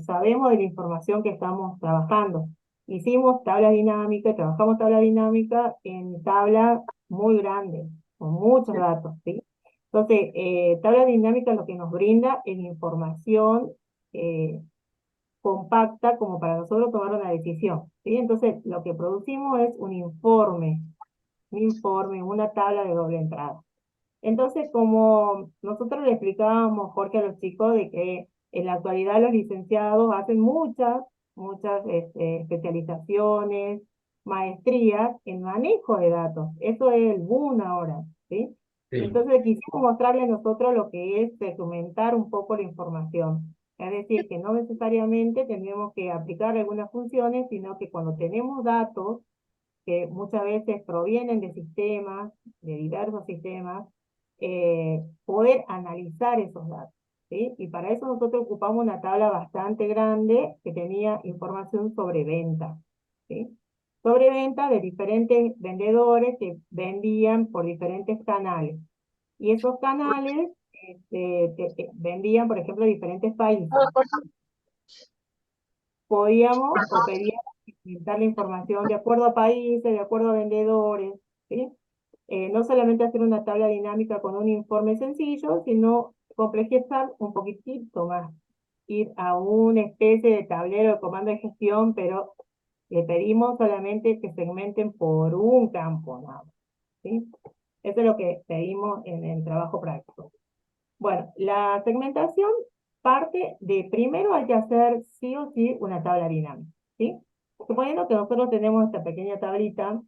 sabemos de la información que estamos trabajando. Hicimos tabla dinámica, trabajamos tabla dinámica en tablas muy grandes, con muchos datos, ¿sí? Entonces, tabla dinámica lo que nos brinda es información eh, compacta como para nosotros tomar una decisión, ¿sí? Entonces, lo que producimos es un informe, una tabla de doble entrada. Entonces, como nosotros le explicábamos, Jorge, a los chicos de que en la actualidad los licenciados hacen muchas especializaciones, maestrías en manejo de datos. Eso es el boom ahora, ¿sí? Sí, Entonces quisimos mostrarles nosotros lo que es segmentar un poco la información. Es decir, que no necesariamente tenemos que aplicar algunas funciones, sino que cuando tenemos datos, que muchas veces provienen de sistemas, de diversos sistemas, poder analizar esos datos, ¿sí? Y para eso nosotros ocupamos una tabla bastante grande que tenía información sobre venta, ¿sí? Sobre venta de diferentes vendedores que vendían por diferentes canales. Y esos canales vendían, por ejemplo, diferentes países. Podíamos o pedíamos dar la información de acuerdo a países, de acuerdo a vendedores, ¿sí? No solamente hacer una tabla dinámica con un informe sencillo, sino complejizar un poquitito más, ir a una especie de tablero de comando de gestión, pero le pedimos solamente que segmenten por un campo, nada más, ¿sí? Eso es lo que pedimos en el trabajo práctico. Bueno, la segmentación parte de primero hay que hacer sí o sí una tabla dinámica, ¿sí? Suponiendo que nosotros tenemos esta pequeña tablita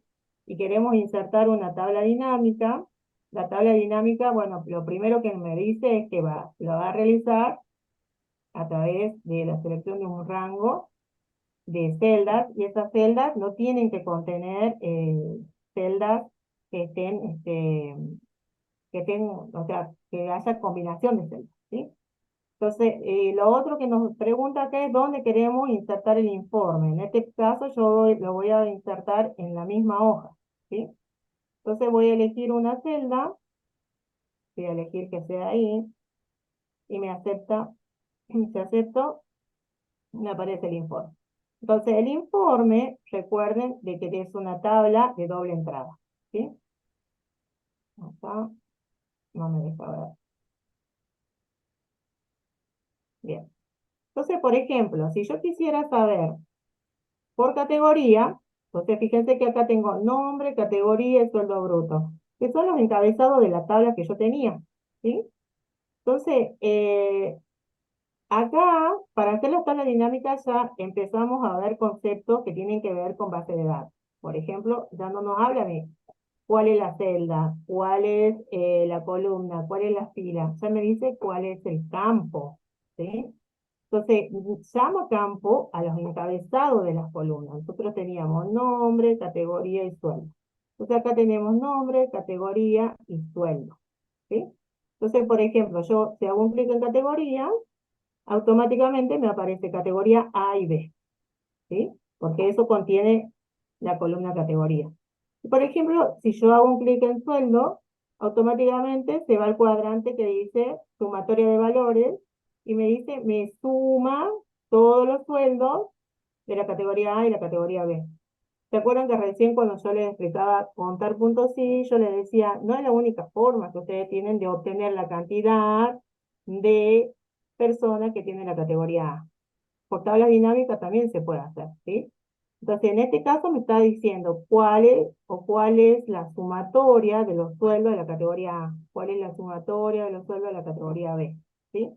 y queremos insertar una tabla dinámica, la tabla dinámica, bueno, lo primero que me dice es que lo va a realizar a través de la selección de un rango de celdas, y esas celdas no tienen que contener celdas que estén, o sea, que haya combinación de celdas, ¿sí? Entonces, lo otro que nos pregunta acá es dónde queremos insertar el informe. En este caso yo lo voy a insertar en la misma hoja, ¿sí? Entonces voy a elegir una celda, voy a elegir que sea ahí, y me acepta, si acepto, me aparece el informe. Entonces el informe, recuerden de que es una tabla de doble entrada, ¿sí? Acá no me deja ver. Bien. Entonces, por ejemplo, si yo quisiera saber por categoría, entonces fíjense que acá tengo nombre, categoría y sueldo bruto, que son los encabezados de la tabla que yo tenía, ¿sí? Entonces, acá, para hacer la tabla dinámica ya empezamos a ver conceptos que tienen que ver con base de datos. Por ejemplo, ya no nos habla de cuál es la celda, cuál es la columna, cuál es la fila, ya me dice cuál es el campo, ¿sí? Entonces, llamo campo a los encabezados de las columnas. Nosotros teníamos nombre, categoría y sueldo. Entonces acá tenemos nombre, categoría y sueldo, ¿sí? Entonces, por ejemplo, yo si hago un clic en categoría, automáticamente me aparece categoría A y B, ¿sí? Porque eso contiene la columna categoría. Por ejemplo, si yo hago un clic en sueldo, automáticamente se va al cuadrante que dice sumatoria de valores y me dice, me suma todos los sueldos de la categoría A y la categoría B. ¿Se acuerdan que recién cuando yo les explicaba contar puntos sí, yo les decía, no es la única forma que ustedes tienen de obtener la cantidad de personas que tienen la categoría A? Por tabla dinámica también se puede hacer, ¿sí? Entonces, en este caso me está diciendo cuál es la sumatoria de los sueldos de la categoría A, cuál es la sumatoria de los sueldos de la categoría B, ¿sí?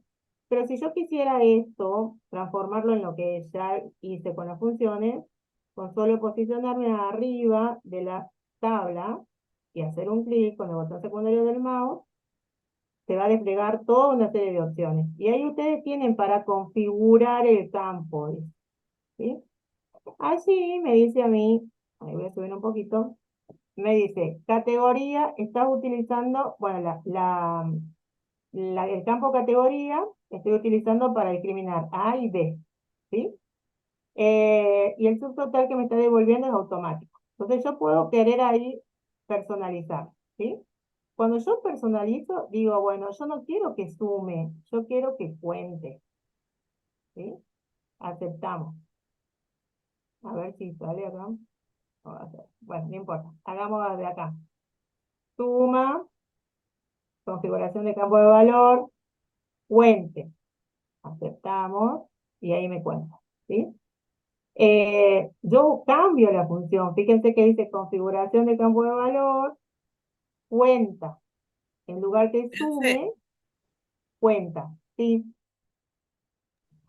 Pero si yo quisiera esto, transformarlo en lo que ya hice con las funciones, con solo posicionarme arriba de la tabla y hacer un clic con el botón secundario del mouse, se va a desplegar toda una serie de opciones. Y ahí ustedes tienen para configurar el campo, ¿sí? Allí me dice a mí, ahí voy a subir un poquito, me dice, categoría, estás utilizando, bueno, el campo categoría estoy utilizando para discriminar A y B, ¿sí? Y el subtotal que me está devolviendo es automático. Entonces yo puedo querer ahí personalizar, ¿sí? Cuando yo personalizo, digo, bueno, yo no quiero que sume, yo quiero que cuente, ¿sí? Aceptamos. A ver si sale acá. No va a ser. Bueno, no importa. Hagamos de acá. Suma, configuración de campo de valor, cuente. Aceptamos y ahí me cuenta, ¿sí? Yo cambio la función. Fíjense que dice configuración de campo de valor, cuenta. En lugar que Profe, sume, cuenta, ¿sí?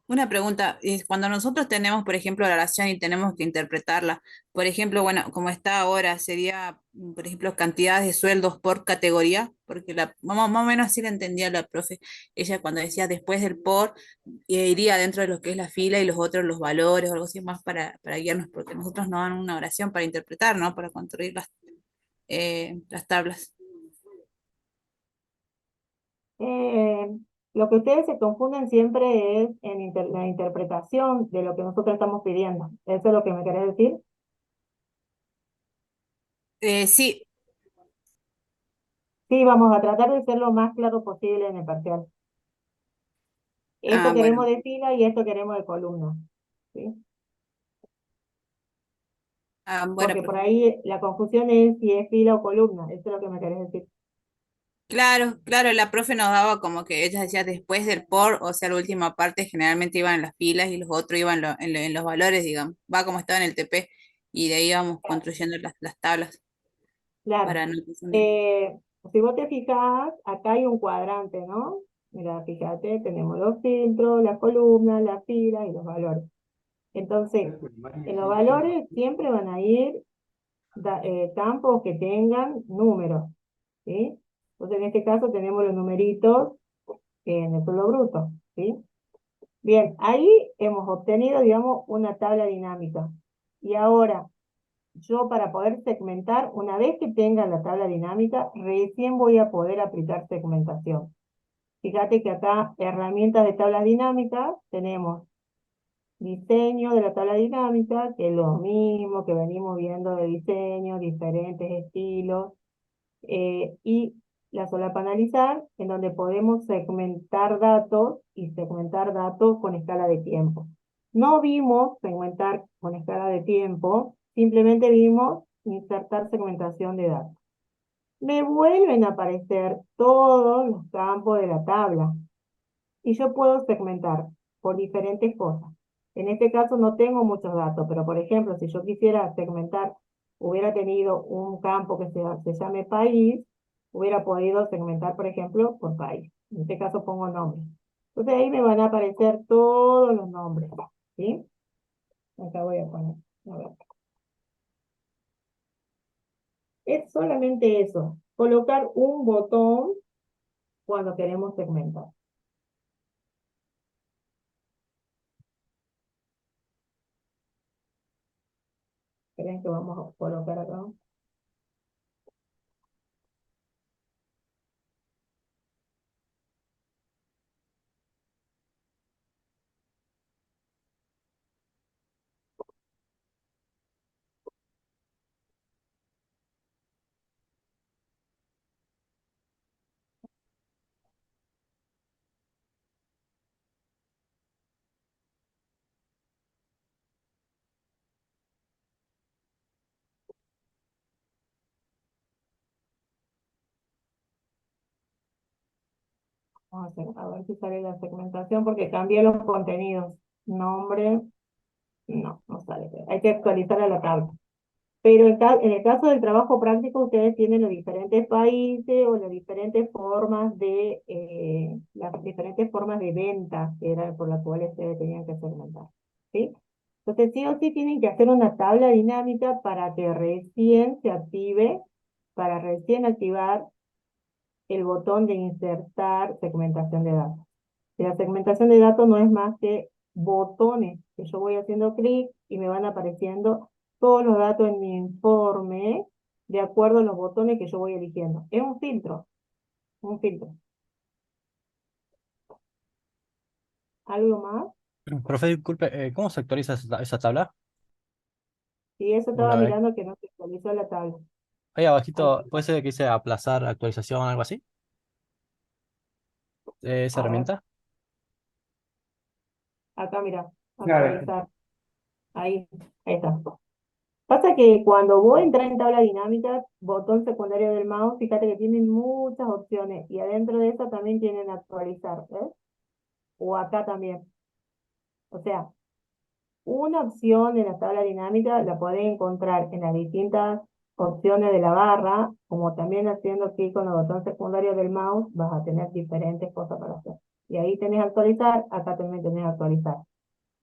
una pregunta, cuando nosotros tenemos, por ejemplo, la oración y tenemos que interpretarla, por ejemplo, bueno, como está ahora, sería, por ejemplo, cantidades de sueldos por categoría, porque más o menos así la entendía la profe. Ella cuando decía después del por, iría dentro de lo que es la fila y los otros los valores o algo así más para guiarnos, porque nosotros nos dan una oración para interpretar, ¿no? Para construir las tablas. Eh, lo que ustedes se confunden siempre es en la interpretación de lo que nosotros estamos pidiendo. ¿Eso es lo que me querés decir? Sí, Sí, vamos a tratar de ser lo más claro posible en el parcial. Esto bueno, queremos de fila y esto queremos de columna, ¿sí? bueno, Porque por profe. ahí la confusión es si es fila o columna. Eso es lo que me querés decir. Claro, claro, la profe nos daba como que ella decía después del por, o sea, la última parte generalmente iban en las filas y los otros iban en los valores, digamos. Va como estaba en el TP y de ahí íbamos construyendo las tablas Claro. para no confundir. Eh, si vos te fijas, acá hay un cuadrante, ¿no? Mira, fíjate, tenemos los filtros, las columnas, las filas y los valores. Entonces, en los valores siempre van a ir campos que tengan números, ¿sí? Entonces, en este caso tenemos los numeritos en el sueldo bruto, ¿sí? Bien, ahí hemos obtenido, digamos, una tabla dinámica. Y ahora, yo para poder segmentar, una vez que tenga la tabla dinámica, recién voy a poder aplicar segmentación. Fíjate que acá, herramientas de tablas dinámicas, tenemos diseño de la tabla dinámica, que es lo mismo que venimos viendo de diseño, diferentes estilos, y la solapa analizar, en donde podemos segmentar datos y segmentar datos con escala de tiempo. No vimos segmentar con escala de tiempo, simplemente vimos insertar segmentación de datos. Me vuelven a aparecer todos los campos de la tabla y yo puedo segmentar por diferentes cosas. En este caso no tengo muchos datos, pero por ejemplo, si yo quisiera segmentar, hubiera tenido un campo que se llame país, hubiera podido segmentar, por ejemplo, por país. En este caso pongo nombre. Entonces ahí me van a aparecer todos los nombres, ¿sí? Acá voy a poner, a ver. Es solamente eso, colocar un botón cuando queremos segmentar. ¿Creen que vamos a colocar acá? Vamos a ver si sale la segmentación porque cambié los contenidos. Nombre, no sale. Hay que actualizar a la tabla. Pero en el caso del trabajo práctico, ustedes tienen los diferentes países o las diferentes formas de venta que eran por las cuales ustedes tenían que segmentar. ¿Sí? Entonces, sí o sí tienen que hacer una tabla dinámica para que recién se active, para recién activar el botón de insertar segmentación de datos. Y la segmentación de datos no es más que botones que yo voy haciendo clic y me van apareciendo todos los datos en mi informe de acuerdo a los botones que yo voy eligiendo. Es un filtro, un filtro. ¿Algo más? Profe, disculpe, ¿cómo se actualiza esa tabla? Y eso ¿Cómo estaba la ve? mirando que no se actualizó la tabla. Ahí Al- abajito, puede ser que dice aplazar actualización o algo así. Esa A ver, herramienta. acá mira, Claro, actualizar. Ahí está. Pasa que cuando vos entras en tabla dinámica, botón secundario del mouse, fíjate que tienen muchas opciones y adentro de eso también tienen actualizar, ¿ves? O acá también. O sea, una opción en la tabla dinámica la podés encontrar en las distintas opciones de la barra, como también haciendo clic con el botón secundario del mouse, vas a tener diferentes cosas para hacer. Y ahí tenés actualizar, acá también tenés actualizar.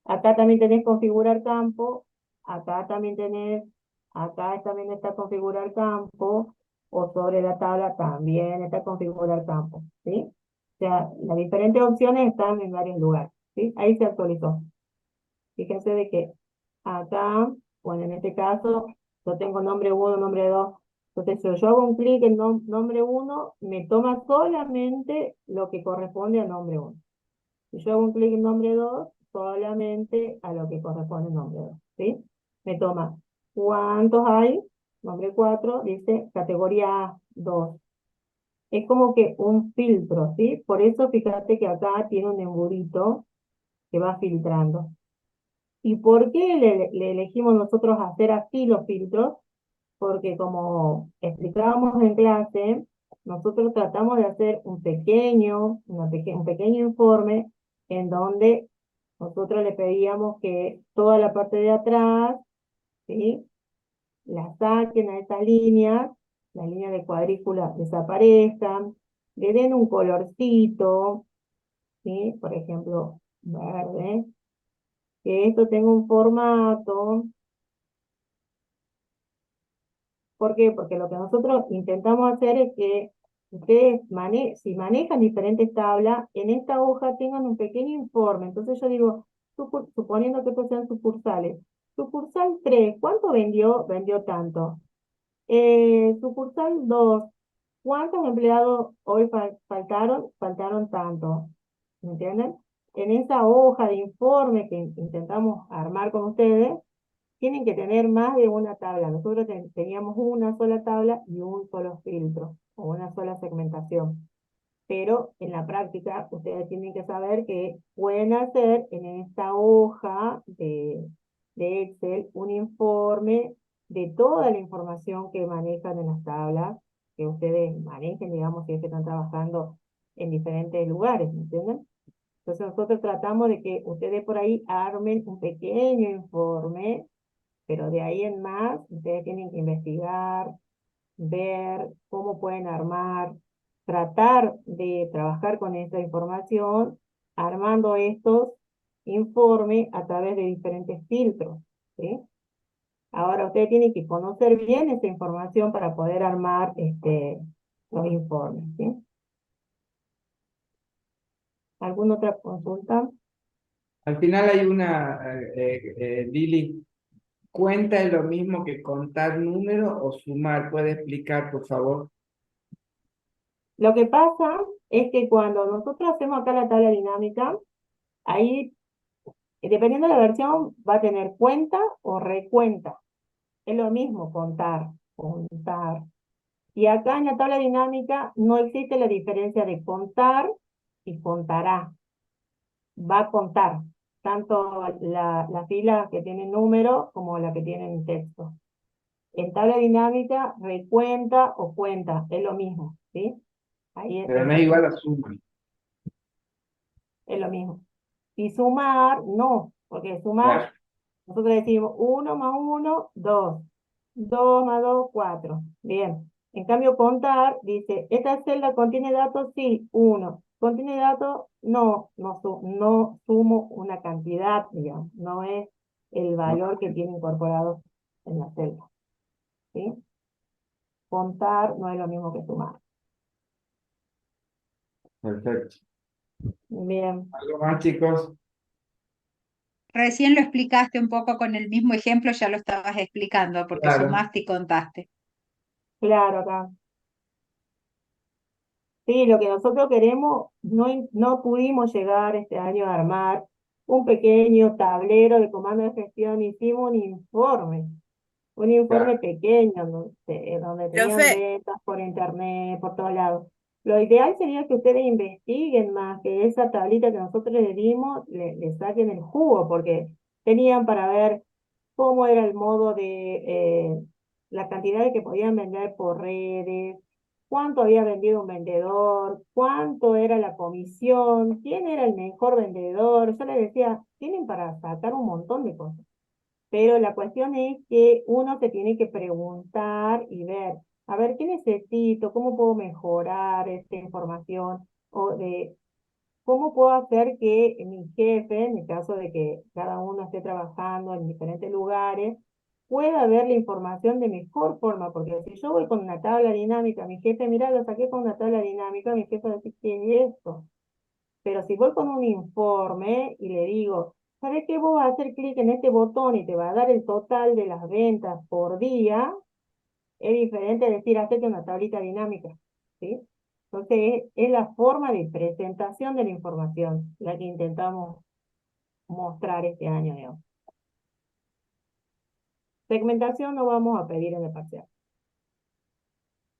Acá también tenés configurar campo, acá también tenés, acá también está configurar campo, o sobre la tabla también está configurar campo, ¿sí? O sea, las diferentes opciones están en varios lugares, ¿sí? Ahí se actualizó. Fíjense de que acá, bueno, en este caso, yo tengo nombre 1, nombre 2. Entonces, si yo hago un clic en nombre 1, me toma solamente lo que corresponde a nombre 1. Si yo hago un clic en nombre 2, solamente a lo que corresponde al nombre 2, ¿sí? Me toma, ¿cuántos hay? Nombre 4 dice categoría 2. Es como que un filtro, ¿sí? Por eso fíjate que acá tiene un embudito que va filtrando. ¿Y por qué le elegimos nosotros hacer así los filtros? Porque como explicábamos en clase, nosotros tratamos de hacer un pequeño informe en donde nosotros le pedíamos que toda la parte de atrás, ¿sí? La saquen a esas líneas, las líneas de cuadrícula desaparezcan, le den un colorcito, ¿sí? Por ejemplo, verde, que esto tenga un formato. ¿Por qué? Porque lo que nosotros intentamos hacer es que ustedes, si manejan diferentes tablas, en esta hoja tengan un pequeño informe. Entonces yo digo, suponiendo que estos sean sucursales. Sucursal 3, ¿cuánto vendió? Vendió tanto. Sucursal 2, ¿cuántos empleados hoy faltaron? Faltaron tanto. ¿Me entienden? En esa hoja de informe que intentamos armar con ustedes, tienen que tener más de una tabla. Nosotros teníamos una sola tabla y un solo filtro o una sola segmentación. Pero en la práctica ustedes tienen que saber que pueden hacer en esta hoja de Excel un informe de toda la información que manejan en las tablas, que ustedes manejen, digamos, si es que están trabajando en diferentes lugares, ¿me entienden? Entonces nosotros tratamos de que ustedes por ahí armen un pequeño informe, pero de ahí en más, ustedes tienen que investigar, ver cómo pueden armar, tratar de trabajar con esta información, armando estos informes a través de diferentes filtros, ¿sí? Ahora ustedes tienen que conocer bien esta información para poder armar los informes, ¿sí? ¿Alguna otra consulta? al final hay una, Lili, ¿cuenta es lo mismo que contar números o sumar? ¿Puede explicar, por favor? Lo que pasa es que cuando nosotros hacemos acá la tabla dinámica, ahí, dependiendo de la versión, va a tener cuenta o recuenta. Es lo mismo contar, contar. Y acá en la tabla dinámica no existe la diferencia de contar y contará. Va a contar tanto la fila que tiene número como la que tiene texto. En tabla dinámica, recuenta o cuenta, es lo mismo, ¿sí? Ahí Pero no es igual a suma. es lo mismo. Y sumar, no, porque sumar, Claro. nosotros decimos 1 más 1, 2. 2 más 2, 4. Bien. En cambio, contar, dice, ¿esta celda contiene datos? Sí, 1. ¿Contiene datos? No, no sumo una cantidad, digamos. No es el valor que tiene incorporado en la celda. ¿Sí? Contar no es lo mismo que sumar. Perfecto. Bien. ¿Algo más, chicos? Recién lo explicaste un poco con el mismo ejemplo, ya lo estabas explicando, porque Claro. sumaste y contaste. Claro, acá. Sí, lo que nosotros queremos, no pudimos llegar este año a armar un pequeño tablero de comando de gestión, hicimos un Claro. informe pequeño, ¿no? Donde tenían Profe, ventas por internet, por todos lados. Lo ideal sería que ustedes investiguen más, que esa tablita que nosotros les dimos, le saquen el jugo, porque tenían para ver cómo era el modo de la cantidad de que podían vender por redes, cuánto había vendido un vendedor, cuánto era la comisión, quién era el mejor vendedor. Yo les decía, tienen para sacar un montón de cosas. Pero la cuestión es que uno se tiene que preguntar y ver, a ver, ¿qué necesito? ¿Cómo puedo mejorar esta información? O de cómo puedo hacer que mi jefe, en el caso de que cada uno esté trabajando en diferentes lugares, pueda ver la información de mejor forma. Porque si yo voy con una tabla dinámica, mi jefe, mira, lo saqué con una tabla dinámica, mi jefe va a decir, ¿qué es esto? Pero si voy con un informe y le digo, ¿sabes qué? Vos vas a hacer clic en este botón y te va a dar el total de las ventas por día, es diferente a decir, hacete una tablita dinámica, ¿sí? Entonces, es la forma de presentación de la información la que intentamos mostrar este año, digamos. Segmentación no vamos a pedir en el parcial,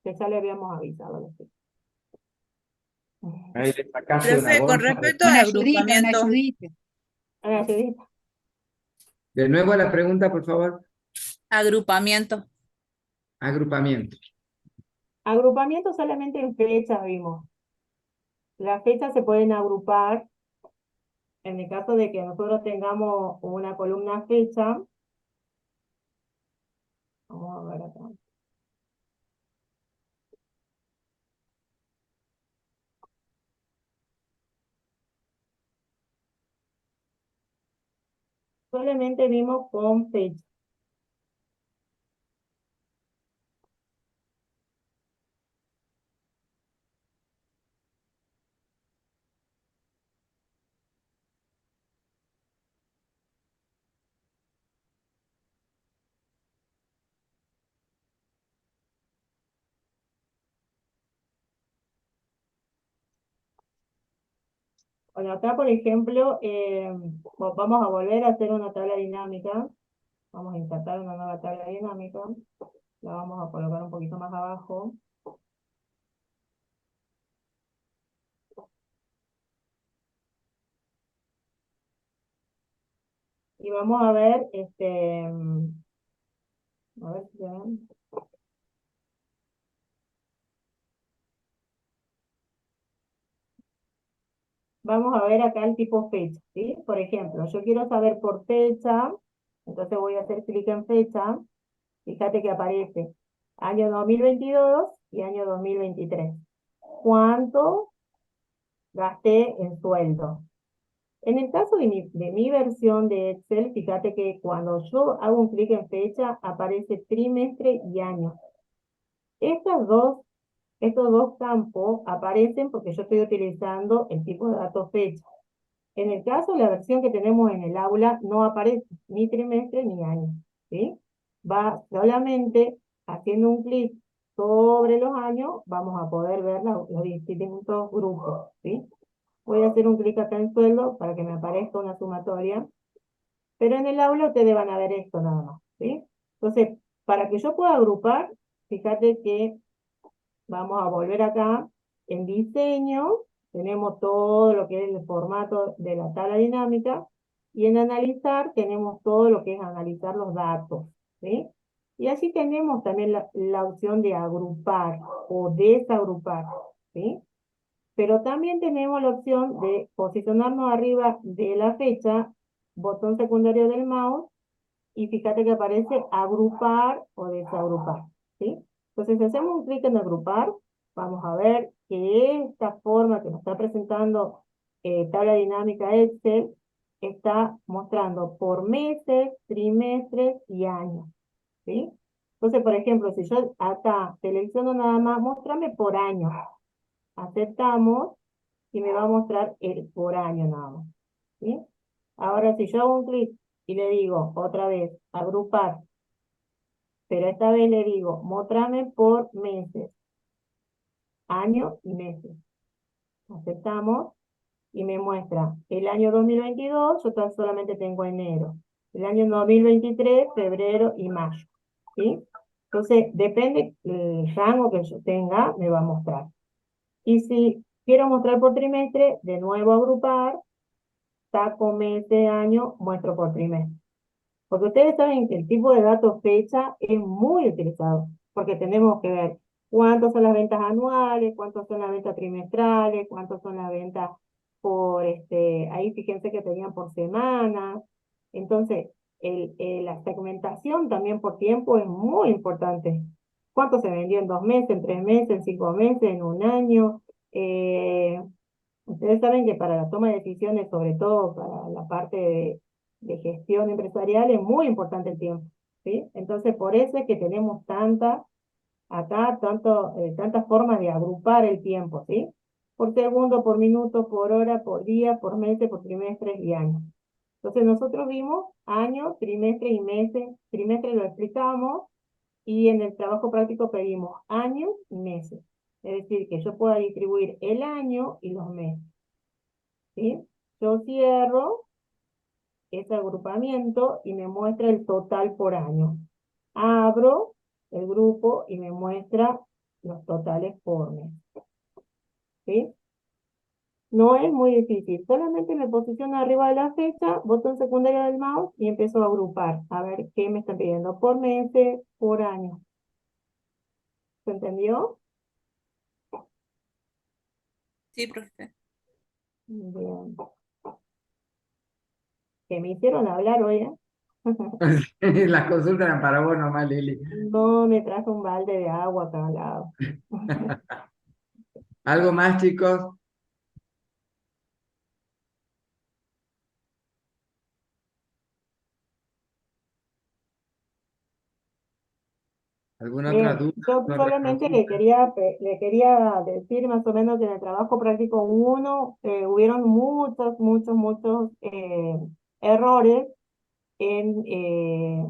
que ya le habíamos avisado a los chicos. Ahí le sacaste una profe, con bolsa respecto al Una ayudita, una agrupamiento, ayudita. Ahora, Judith, de nuevo la pregunta, por favor. agrupamiento. Agrupamiento. agrupamiento solamente en fechas vimos. Las fechas se pueden agrupar. En el caso de que nosotros tengamos una columna fecha, vamos a ver acá. Solamente vimos con fecha. Bueno, acá por ejemplo, vamos a volver a hacer una tabla dinámica. Vamos a insertar una nueva tabla dinámica. La vamos a colocar un poquito más abajo. Y vamos a ver, a ver si se ven. Vamos a ver acá el tipo fecha, ¿sí? Por ejemplo, yo quiero saber por fecha, entonces voy a hacer clic en fecha. Fíjate que aparece año 2022 y año 2023. ¿Cuánto gasté en sueldo? En el caso de mi versión de Excel, fíjate que cuando yo hago un clic en fecha, aparece trimestre y año. Estos dos campos aparecen porque yo estoy utilizando el tipo de datos fecha. En el caso de la versión que tenemos en el aula, no aparece ni trimestre ni año, ¿sí? Va solamente haciendo un clic sobre los años, vamos a poder ver los distintos grupos, ¿sí? Voy a hacer un clic acá en sueldo para que me aparezca una sumatoria, pero en el aula ustedes van a ver esto nada más, ¿sí? Entonces, para que yo pueda agrupar, fíjate que vamos a volver acá. En diseño tenemos todo lo que es el formato de la tabla dinámica y en analizar tenemos todo lo que es analizar los datos, ¿sí? Y así tenemos también la opción de agrupar o desagrupar, ¿sí? Pero también tenemos la opción de posicionarnos arriba de la fecha, botón secundario del mouse, y fíjate que aparece agrupar o desagrupar, ¿sí? Entonces, si hacemos un clic en agrupar, vamos a ver que esta forma que nos está presentando tabla dinámica Excel está mostrando por meses, trimestres y años, ¿sí? Entonces, por ejemplo, si yo acá selecciono nada más, muéstrame por año, aceptamos, y me va a mostrar el por año nada más. ¿Sí? Ahora, si yo hago un clic y le digo otra vez, agrupar, pero esta vez le digo, mostrame por meses, año y meses. Aceptamos y me muestra el año 2022, yo solamente tengo enero. El año 2023, febrero y mayo. ¿Sí? Entonces, depende del rango que yo tenga, me va a mostrar. Y si quiero mostrar por trimestre, de nuevo agrupar, saco mes de año, muestro por trimestre. Porque ustedes saben que el tipo de datos fecha es muy utilizado, porque tenemos que ver cuántas son las ventas anuales, cuántas son las ventas trimestrales, cuántas son las ventas por, ahí fíjense que tenían por semana. Entonces, la segmentación también por tiempo es muy importante. ¿Cuánto se vendió en 2 meses, en 3 meses, en 5 meses, en un año? Ustedes saben que para la toma de decisiones, sobre todo para la parte de gestión empresarial, es muy importante el tiempo, ¿sí? Entonces, por eso es que tenemos tantas formas de agrupar el tiempo, ¿sí? Por segundo, por minuto, por hora, por día, por meses, por trimestres y años. Entonces, nosotros vimos año, trimestre y meses. Trimestre lo explicamos y en el trabajo práctico pedimos años y meses. Es decir, que yo pueda distribuir el año y los meses. ¿Sí? Yo cierro ese agrupamiento y me muestra el total por año. Abro el grupo y me muestra los totales por mes. ¿Sí? No es muy difícil, solamente me posiciono arriba de la fecha, botón secundario del mouse y empiezo a agrupar, a ver qué me están pidiendo por mes, por año. ¿Se entendió? Sí, profe. Bien. Que me hicieron hablar hoy, ¿eh? Las consultas eran para vos nomás, Lili. No, me trajo un balde de agua acá al lado. ¿Algo más, chicos? ¿Alguna otra Bien, duda? yo ¿Alguna otra solamente consulta? le quería decir más o menos que en el trabajo práctico 1 hubieron muchos errores en, eh,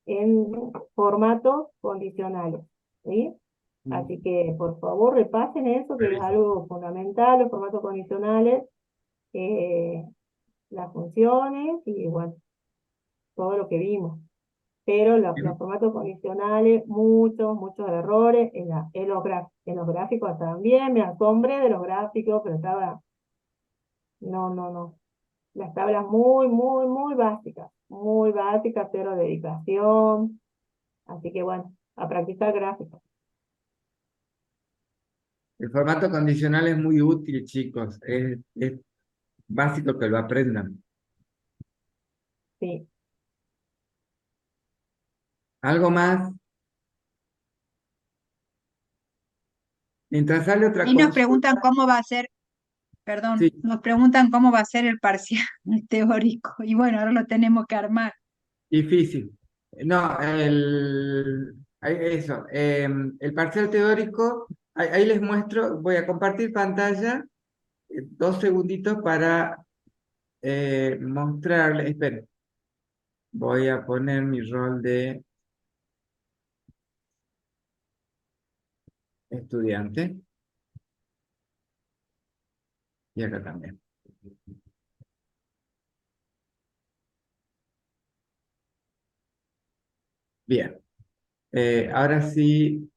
en formatos condicionales, ¿sí? Así que por favor repasen eso, que es algo fundamental, los formatos condicionales, eh, las funciones y bueno, todo lo que vimos. Pero los formatos condicionales, muchos errores en los gráficos también, me asombré de los gráficos, pero no, las tablas muy básicas, pero dedicación, así que bueno, a practicar gráficos, El formato condicional es muy útil, chicos. Es básico que lo aprendan. sí. ¿Algo más? Mientras sale otra Y nos preguntan consulta. cómo va a ser, perdón, Sí, nos preguntan cómo va a ser el parcial teórico. Y bueno, ahora lo tenemos que armar. difícil. No, eso. El parcial teórico, ahí les muestro, voy a compartir pantalla, 2 segunditos para mostrarles. Esperen, voy a poner mi rol de estudiante y acá también. Bien, ahora sí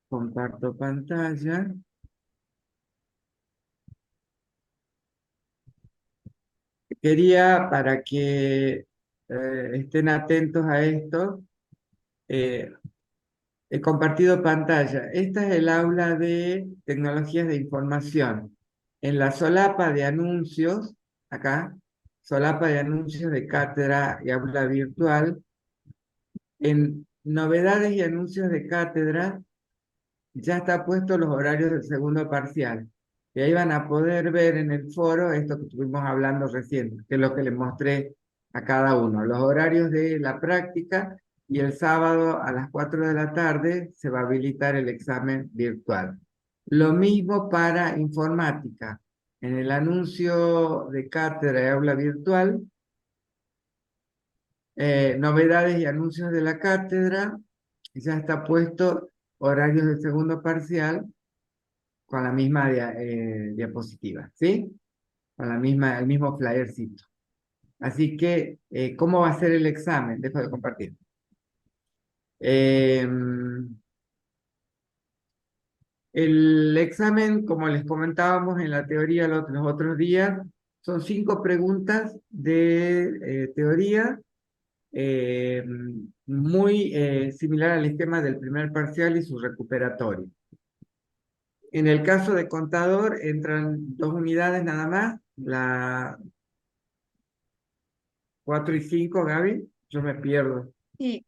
comparto pantalla. Quería, para que estén atentos a esto, eh, he compartido pantalla. Esta es el aula de tecnologías de información. En la solapa de anuncios, acá, solapa de anuncios de cátedra y aula virtual, en novedades y anuncios de cátedra, ya está puesto los horarios del segundo parcial. Y ahí van a poder ver en el foro esto que estuvimos hablando recién, que es lo que les mostré a cada uno. Los horarios de la práctica y el sábado a las 4 de la tarde se va a habilitar el examen virtual. Lo mismo para informática. En el anuncio de cátedra y aula virtual, novedades y anuncios de la cátedra, ya está puesto horarios del segundo parcial con la misma diapositiva, ¿sí? Con la misma, el mismo flyercito. Así que, ¿cómo va a ser el examen? Dejo de compartir. El examen, como les comentábamos en la teoría los otros días, son 5 preguntas de teoría, eh, muy similar al esquema del primer parcial y su recuperatorio. En el caso de contador, entran 2 unidades nada más, la 4 y 5, Gaby, yo me pierdo. Sí,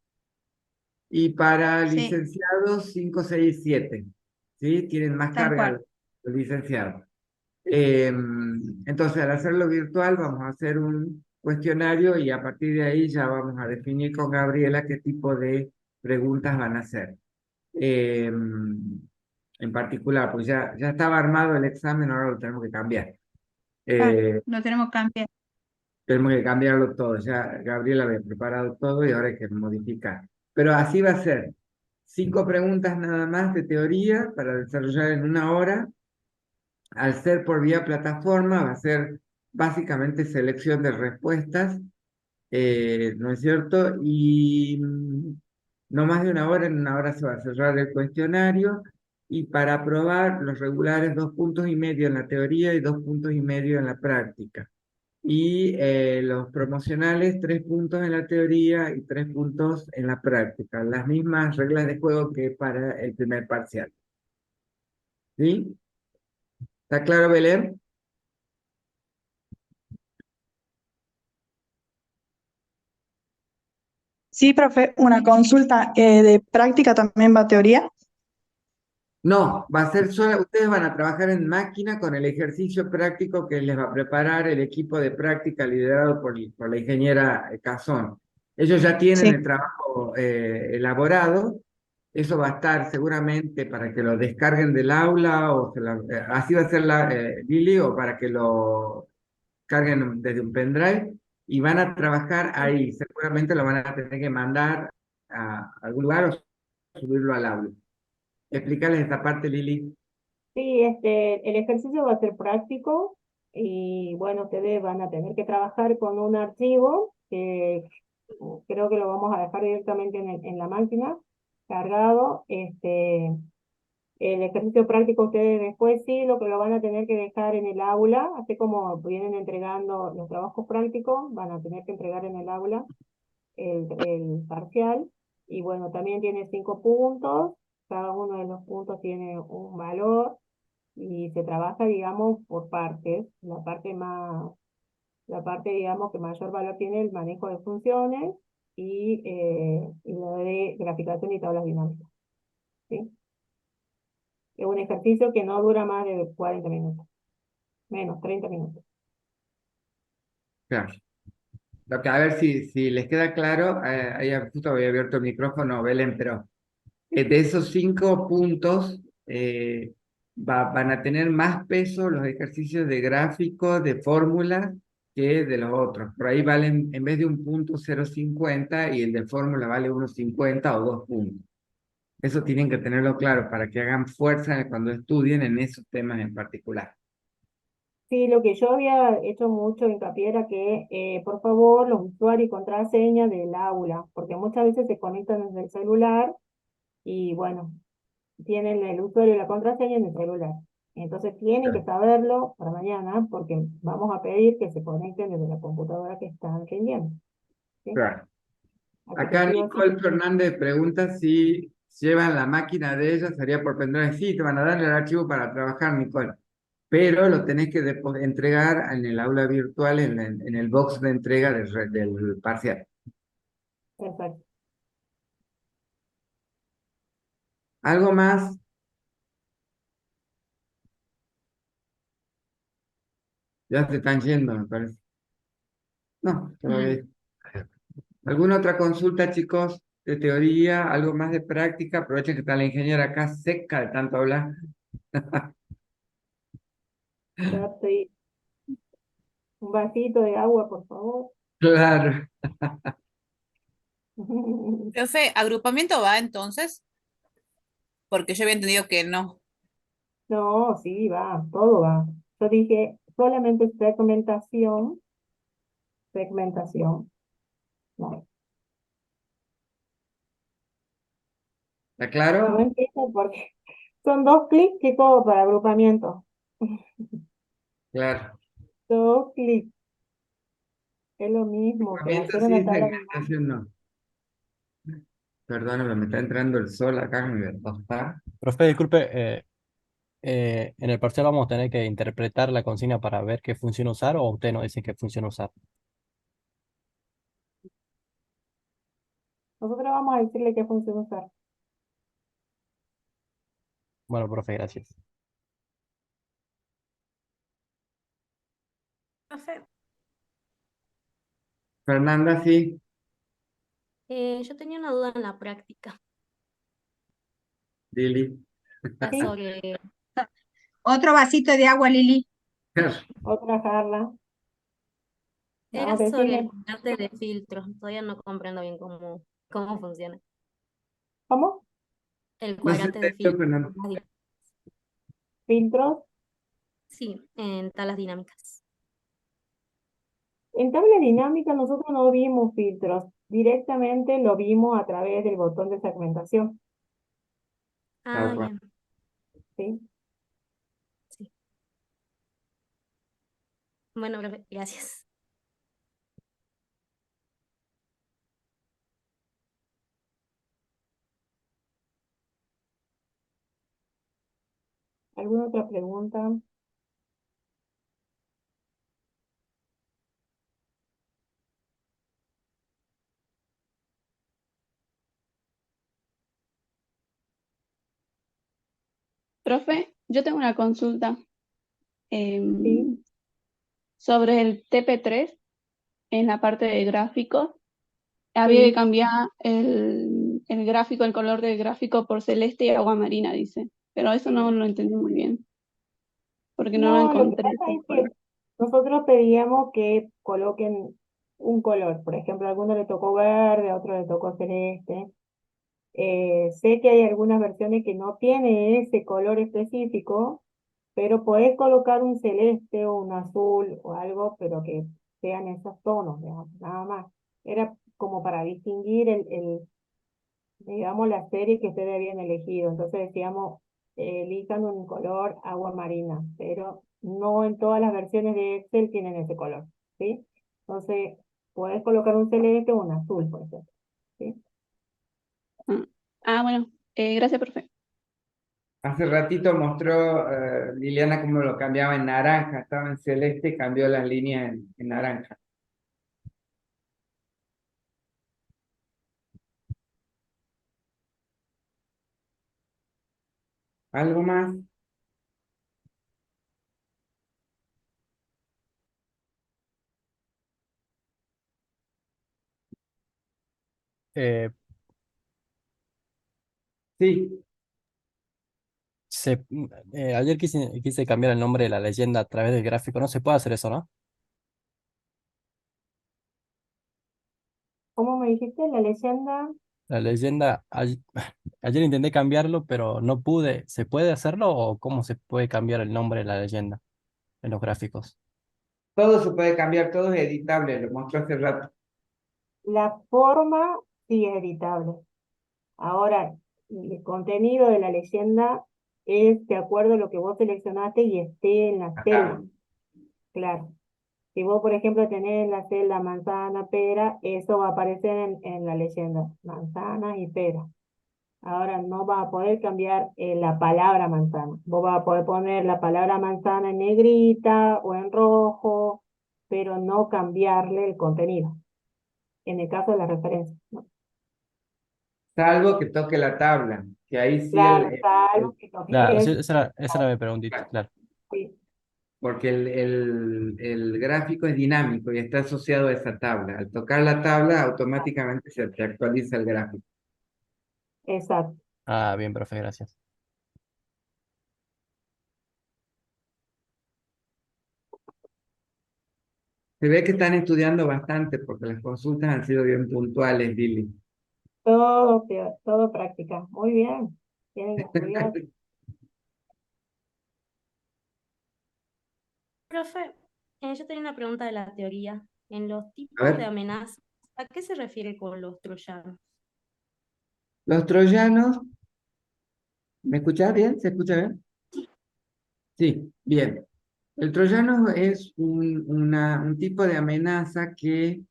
Y para sí, licenciados, 5, 6 y 7, ¿sí? Tienen más tal carga cual. los licenciados. Entonces, al hacerlo virtual, vamos a hacer un cuestionario y a partir de ahí ya vamos a definir con Gabriela qué tipo de preguntas van a hacer. En particular, pues ya estaba armado el examen, ahora lo tenemos que cambiar. Claro, Eh, lo tenemos que cambiar. Tenemos que cambiarlo todo. Ya Gabriela había preparado todo y ahora hay que modificar. Pero así va a ser. 5 preguntas nada más de teoría para desarrollar en 1 hora. Al ser por vía plataforma, va a ser básicamente selección de respuestas, ¿no es cierto? Y no más de 1 hora, en 1 hora se va a cerrar el cuestionario. Y para aprobar, los regulares 2,5 puntos en la teoría y 2,5 puntos en la práctica. Y los promocionales, 3 puntos en la teoría y 3 puntos en la práctica. Las mismas reglas de juego que para el primer parcial. ¿Sí? ¿Está claro, Belén? Sí, profe, una consulta de práctica también va a teoría. No, va a ser solo, ustedes van a trabajar en máquina con el ejercicio práctico que les va a preparar el equipo de práctica liderado por la ingeniera Cazón. Ellos ya tienen Sí, el trabajo elaborado, eso va a estar seguramente para que lo descarguen del aula o así va a ser Lili, o para que lo carguen desde un pendrive y van a trabajar ahí. Seguramente lo van a tener que mandar a algún lugar o subirlo al aula. Explicarles esta parte, Lili. Sí, el ejercicio va a ser práctico y bueno, ustedes van a tener que trabajar con un archivo que creo que lo vamos a dejar directamente en la máquina cargado. El ejercicio práctico ustedes después sí, lo que lo van a tener que dejar en el aula, así como vienen entregando los trabajos prácticos, van a tener que entregar en el aula el parcial. Y bueno, también tiene 5 puntos, cada uno de los puntos tiene un valor y se trabaja, digamos, por partes. La parte, digamos, que mayor valor tiene el manejo de funciones y lo de graficación y tablas dinámicas, ¿sí? Es un ejercicio que no dura más de 40 minutos, menos 30 minutos. Claro. A ver si les queda claro, ahí justo había abierto el micrófono, Belén, pero de esos 5 puntos van a tener más peso los ejercicios de gráfico, de fórmula, que de los otros. Por ahí valen, en vez de 1 punto, 0,50 y el de fórmula vale 1,50 o 2 puntos. Eso tienen que tenerlo claro para que hagan fuerza cuando estudien en esos temas en particular. Sí, lo que yo había hecho mucho hincapié era que, por favor, los usuarios y contraseñas del aula, porque muchas veces se conectan desde el celular y, bueno, tienen el usuario y la contraseña en el celular. Entonces tienen que saberlo para mañana porque vamos a pedir que se conecten desde la computadora que están rindiendo, ¿sí? Claro. Así que Acá sí o sí. Nicole Fernández pregunta si llevan la máquina de ella, sería por pendrive. Sí, te van a dar el archivo para trabajar, Nicole, pero lo tenés que entregar en el aula virtual, en el box de entrega del parcial. Perfecto. ¿Algo más? Ya se están yendo, me parece. No, todavía. ¿Alguna otra consulta, chicos, de teoría? ¿Algo más de práctica? Aprovechen que está la ingeniera acá seca de tanto hablar. Ya estoy. Un vasito de agua, por favor. Claro. Profe, ¿agrupamiento va entonces? Porque yo había entendido que no. No, sí, va, todo va. Yo dije solamente segmentación, segmentación. No, ¿Está no claro? entiendo porque son dos clics y todo para agrupamiento. Claro. Dos clics, es lo mismo que Agrupamiento hacer una sí, tabla dinámica. segmentación no. Perdóname, me está entrando el sol acá, me está. Profe, disculpe, en el parcial vamos a tener que interpretar la consigna para ver qué función usar o usted nos dice qué función usar. Nosotros vamos a decirle qué función usar. Bueno, profe, gracias. Profe, Fernanda, sí. yo tenía una duda en la práctica. Lili. Era ¿Sí? sobre, Otro vasito de agua, Lili. Otra jarla. No, era sobre el decime, cuadrante de filtros. Todavía no comprendo bien cómo funciona. ¿cómo? El No se cuadrante de entendió, filtros. Fernanda. Filtros. Sí, en tablas dinámicas. En tabla dinámica nosotros no vimos filtros, directamente lo vimos a través del botón de segmentación, Ah, Tal cual. bien. ¿sí? Sí. Bueno, profe, gracias. ¿Alguna otra pregunta? Profe, yo tengo una consulta Sí, em, sobre el TP3 en la parte de gráficos. Había que sí. cambiar el gráfico, el color del gráfico por celeste y agua marina, dice. Pero eso no Sí. lo entendí muy bien, porque no lo No, lo que encontré pasa ese es que color. nosotros pedíamos que coloquen un color, por ejemplo, a alguno le tocó verde, a otro le tocó celeste. Sé que hay algunas versiones que no tiene ese color específico, pero podés colocar un celeste o un azul o algo, pero que sean esos tonos, digamos, nada más. Era como para distinguir digamos, la serie que ustedes habían elegido. Entonces decíamos, elijan un color agua marina, pero no en todas las versiones de Excel tienen ese color, ¿sí? Entonces, puedes colocar un celeste o un azul, por ejemplo, ¿sí? Ah, bueno, gracias, profe. Hace ratito mostró Liliana cómo lo cambiaba en naranja. Estaba en celeste y cambió las líneas en naranja. ¿Algo más? Eh, Sí. se, ayer quise cambiar el nombre de la leyenda a través del gráfico. No se puede hacer eso, ¿no? ¿Cómo me dijiste? La leyenda. La leyenda, ayer intenté cambiarlo, pero no pude. ¿Se puede hacerlo o cómo se puede cambiar el nombre de la leyenda en los gráficos? Todo se puede cambiar, todo es editable, lo mostró hace rato. La forma sí es editable. Ahora, el contenido de la leyenda es de acuerdo a lo que vos seleccionaste y esté en la celda. Acá. Claro. Si vos, por ejemplo, tenés en la celda manzana, pera, eso va a aparecer en la leyenda, manzana y pera. Ahora no vas a poder cambiar la palabra manzana. Vos vas a poder poner la palabra manzana en negrita o en rojo, pero no cambiarle el contenido, en el caso de la referencia, ¿no? Salvo que toque la tabla, que ahí sí Claro, salvo que Claro, sí, toques. esa era mi preguntita, claro. Sí, porque el gráfico es dinámico y está asociado a esa tabla. Al tocar la tabla, automáticamente se te actualiza el gráfico. exacto. Ah, bien, profe, gracias. Se ve que están estudiando bastante porque las consultas han sido bien puntuales, Lili. Todo práctica. Muy bien. Tienen que estudiar. Profe, yo tenía una pregunta de la teoría. En los A tipos de ver, amenazas, ¿a qué se refiere con los troyanos? los troyanos, ¿me escuchás bien? ¿Se escucha bien? Sí, bien. El troyano es un tipo de amenaza que,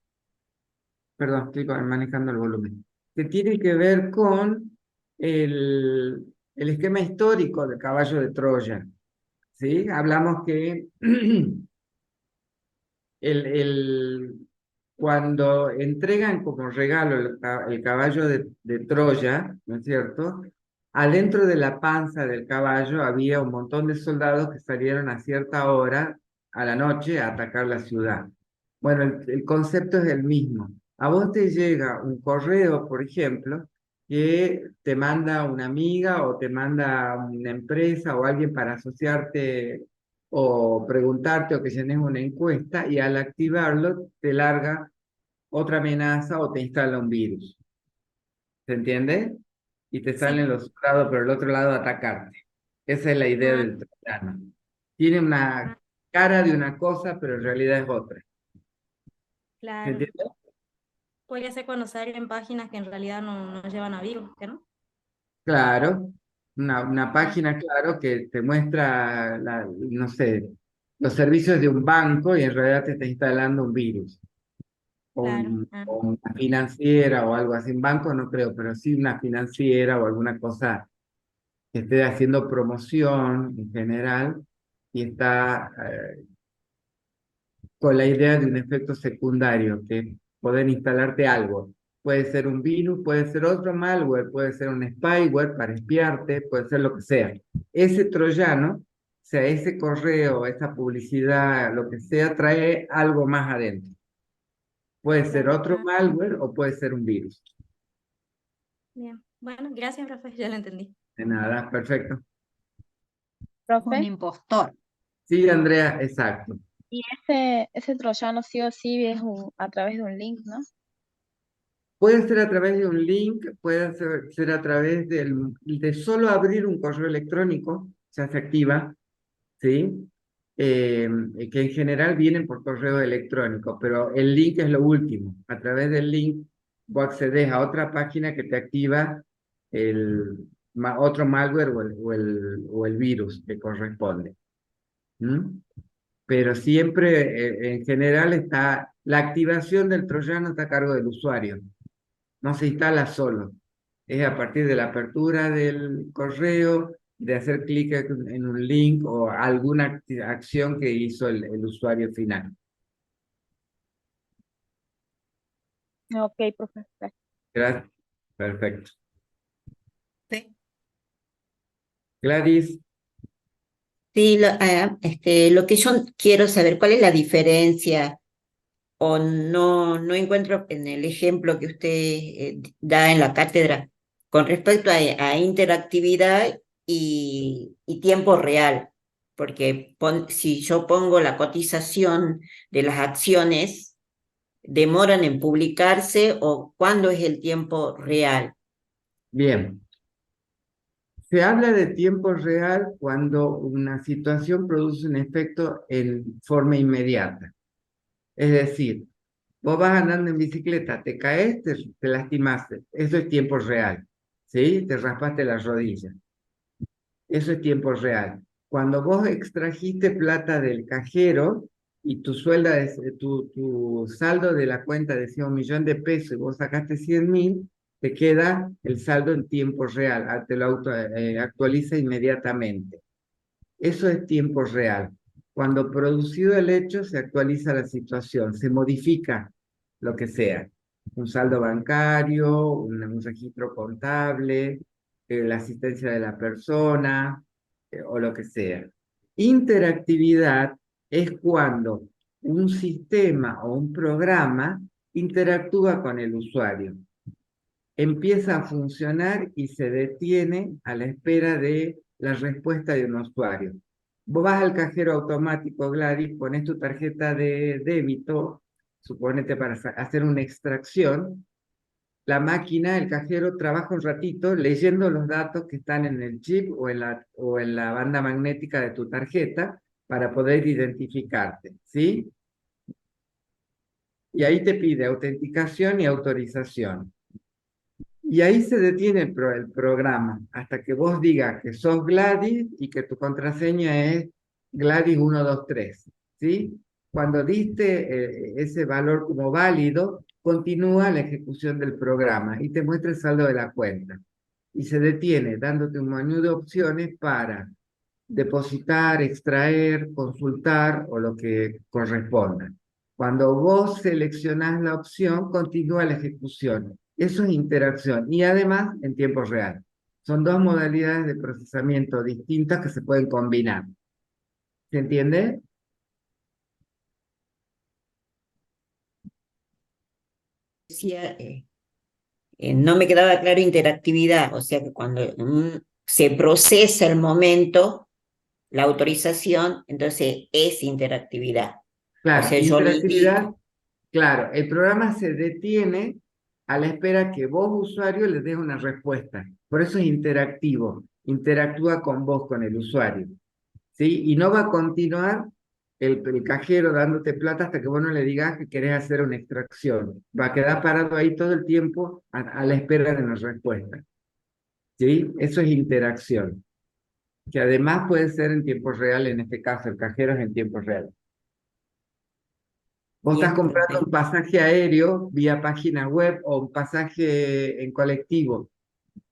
perdón, estoy manejando el volumen, que tiene que ver con el esquema histórico del caballo de Troya. ¿Sí? Hablamos que cuando entregan como regalo el caballo de Troya, ¿no es cierto? Adentro de la panza del caballo había un montón de soldados que salieron a cierta hora a la noche a atacar la ciudad. Bueno, el concepto es el mismo. A vos te llega un correo, por ejemplo, que te manda una amiga o te manda una empresa o alguien para asociarte o preguntarte o que llenes una encuesta y al activarlo te larga otra amenaza o te instala un virus. ¿Se entiende? Y te Sí, salen los soldados por el otro lado a atacarte. Esa es la idea ah, del troyano. Tiene una ah, cara de una cosa, pero en realidad es otra. ¿Se claro. entiende? Podría ser cuando salen páginas que en realidad no llevan a virus, ¿que no? Claro, una Ah, página, claro, que te muestra, no sé, los servicios de un banco y en realidad te está instalando un virus. claro. O una financiera o algo así. En banco no creo, pero sí una financiera o alguna cosa que esté haciendo promoción en general y está con la idea de un efecto secundario, que poder instalarte algo. Puede ser un virus, puede ser otro malware, puede ser un spyware para espiarte, puede ser lo que sea. Ese troyano, o sea, ese correo, esa publicidad, lo que sea, trae algo más adentro. Puede ser claro. otro malware o puede ser un virus. Bien. Bueno, gracias, profe, ya lo entendí. De nada, perfecto. Un Profe, impostor. Sí, Andrea, exacto. y ese troyano sí o sí es a través de un link, ¿no? Puede ser a través de un link, puede ser a través de solo abrir un correo electrónico, ya se activa, ¿sí? Eh, que en general vienen por correo electrónico, pero el link es lo último. A través del link vos accedes a otra página que te activa otro malware o el virus que corresponde. ¿Mm? Pero siempre, en general, la activación del troyano está a cargo del usuario, no se instala solo. Es a partir de la apertura del correo, de hacer clic en un link o alguna acción que hizo el usuario final. Ok, profe. Gracias. Gracias. Perfecto. Sí. Gladys, Sí, lo que yo quiero saber, ¿cuál es la diferencia? O no encuentro en el ejemplo que usted da en la cátedra con respecto a interactividad y tiempo real. Porque si yo pongo la cotización de las acciones, demoran en publicarse o cuándo es el tiempo real. bien. Se habla de tiempo real cuando una situación produce un efecto en forma inmediata. Es decir, vos vas andando en bicicleta, te caes, te lastimaste. Eso es tiempo real. ¿Sí? Te raspaste la rodilla. Eso es tiempo real. Cuando vos extrajiste plata del cajero y tu saldo de la cuenta decía 1.000.000 de pesos y vos sacaste 100.000, te queda el saldo en tiempo real. Te lo actualiza inmediatamente. Eso es tiempo real. Cuando producido el hecho, se actualiza la situación, se modifica lo que sea. Un saldo bancario, un registro contable, la asistencia de la persona, o lo que sea. Interactividad es cuando un sistema o un programa interactúa con el usuario. Empieza a funcionar y se detiene a la espera de la respuesta de un usuario. Vos vas al cajero automático, Gladys, pones tu tarjeta de débito, suponete para hacer una extracción. La máquina, el cajero, trabaja un ratito leyendo los datos que están en el chip o en la banda magnética de tu tarjeta para poder identificarte, ¿sí? Y ahí te pide autenticación y autorización. Y ahí se detiene el programa hasta que vos digas que sos Gladys y que tu contraseña es Gladys 123, ¿sí? Cuando diste ese valor como válido, continúa la ejecución del programa y te muestra el saldo de la cuenta. Y se detiene dándote un menú de opciones para depositar, extraer, consultar o lo que corresponda. Cuando vos seleccionás la opción, continúa la ejecución. Eso es interacción y además en tiempo real. Son dos modalidades de procesamiento distintas que se pueden combinar. ¿Se entiende? Decía, no me quedaba claro interactividad, o sea que cuando se procesa el momento, la autorización, entonces es interactividad. O Claro, sea, yo le interactividad, indico, claro, el programa se detiene a la espera que vos, usuario, le des una respuesta. Por eso es interactivo, interactúa con vos, con el usuario. ¿Sí? Y no va a continuar el cajero dándote plata hasta que vos no le digas que querés hacer una extracción. Va a quedar parado ahí todo el tiempo a la espera de una respuesta. ¿Sí? Eso es interacción, que además puede ser en tiempo real, en este caso el cajero es en tiempo real. Vos estás bien, comprando profe. un pasaje aéreo vía página web o un pasaje en colectivo.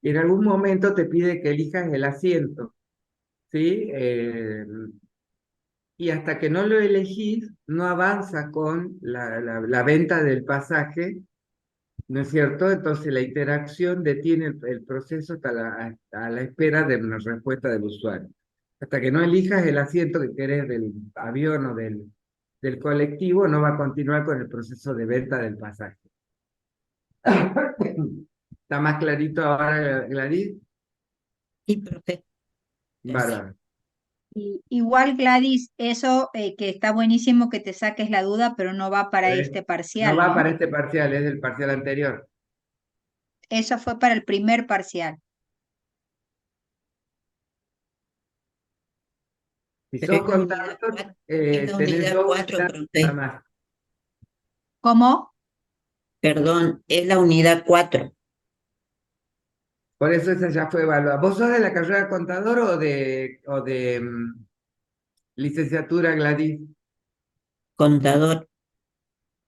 Y en algún momento te pide que elijas el asiento, ¿sí? Y hasta que no lo elegís, no avanza con la venta del pasaje, ¿no es cierto? Entonces la interacción detiene el proceso hasta la espera de una respuesta del usuario. Hasta que no elijas el asiento que querés del avión o del colectivo, no va a continuar con el proceso de venta del pasaje. ¿Está más clarito ahora, Gladys? Sí, profe, gracias. Bárbaro. Igual, Gladys, eso que está buenísimo que te saques la duda, pero no va para este No parcial, va para ¿no? este parcial, es del parcial anterior. Eso fue para el primer parcial. Si Pero sos es la unidad contador, 4, es la tenés unidad dos 4, unidades nada profe. más. ¿Cómo? Perdón, es la unidad 4. Por eso esa ya fue evaluada. ¿Vos sos de la carrera de contador o de licenciatura, Gladys? Contador.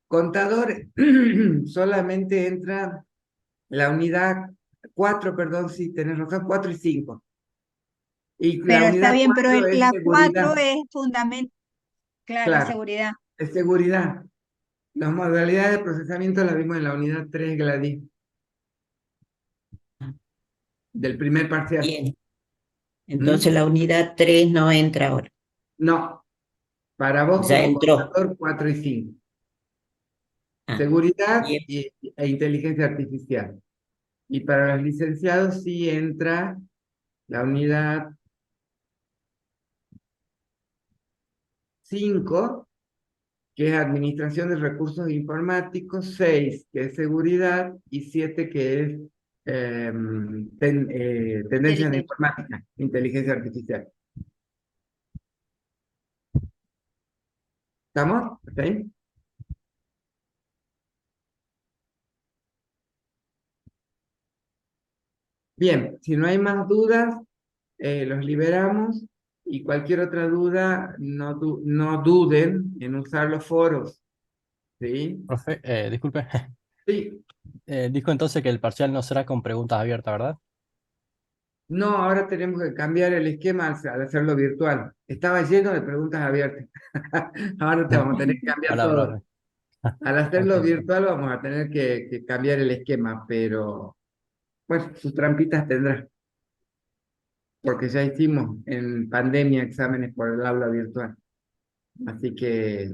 Contador solamente entra la unidad 4, perdón, sí, tenés razón, 4 y 5. Y la Pero está unidad bien, pero 4 es la 4 seguridad, es fundamental, claro, es claro, seguridad. es seguridad. Las modalidades de procesamiento las vimos en la unidad 3, Gladys, del primer parcial. Bien, ¿Mm? entonces la unidad 3 no entra ahora. No, para vos Ya como entró. contador 4 y 5. Ah, Seguridad bien, e inteligencia artificial. Y para los licenciados sí entra la unidad 5, que es administración de recursos informáticos, 6, que es seguridad, y 7, que es tendencias de Inteligencia. informática, inteligencia artificial. ¿Estamos? ¿Sí? Bien, si no hay más dudas, los liberamos y cualquier otra duda, no duden en usar los foros. ¿Sí? Profe, disculpe. Sí. Dijo entonces que el parcial no será con preguntas abiertas, ¿verdad? No, ahora tenemos que cambiar el esquema al hacerlo virtual. Estaba lleno de preguntas abiertas. Ahora te vamos a tener que cambiar Hola, todo. profe. Al Ok, hacerlo ok. virtual vamos a tener que cambiar el esquema, pero pues sus trampitas tendrá, porque ya hicimos en pandemia exámenes por el aula virtual. Así que,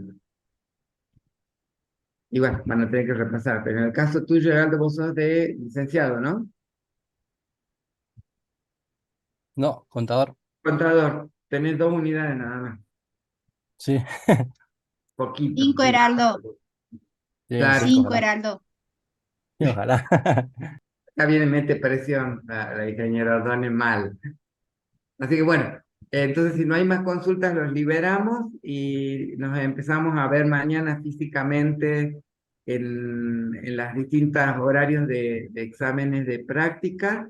igual, van a tener que repasar. Pero en el caso tuyo, Geraldo, vos sos de licenciado, ¿no? No, contador. Contador. tenés 2 unidades nada más, Sí, poquito. 5, Heraldo. sí, Claro, 5, 5, ojalá. Heraldo. Sí, ojalá. acá viene, mete presión la ingeniera Ordóñez mal. Así que bueno, entonces si no hay más consultas, los liberamos y nos empezamos a ver mañana físicamente en las distintas horarios de exámenes de práctica.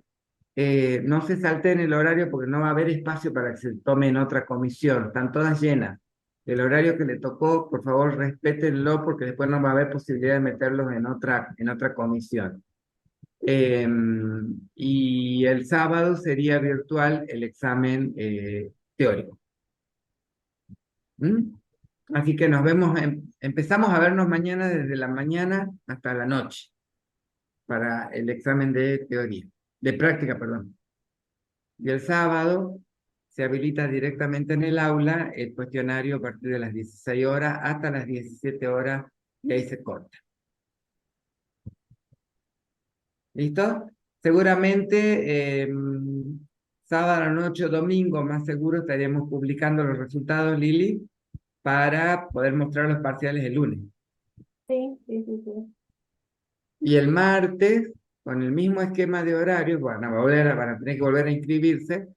No se salten el horario porque no va a haber espacio para que se tome en otra comisión, están todas llenas. El horario que le tocó, por favor, respétenlo porque después no va a haber posibilidad de meterlos en otra comisión. Y el sábado sería virtual el examen teórico. ¿Mm? Así que nos vemos, empezamos a vernos mañana desde la mañana hasta la noche para el examen de teoría, de práctica, perdón. Y el sábado se habilita directamente en el aula el cuestionario a partir de las 16 horas hasta las 17 horas y ahí se corta. ¿Listo? Seguramente sábado a la noche o domingo, más seguro, estaremos publicando los resultados, Lili, para poder mostrar los parciales el lunes. Sí, sí, sí, sí. Y el martes, con el mismo esquema de horarios, van a tener que volver a inscribirse.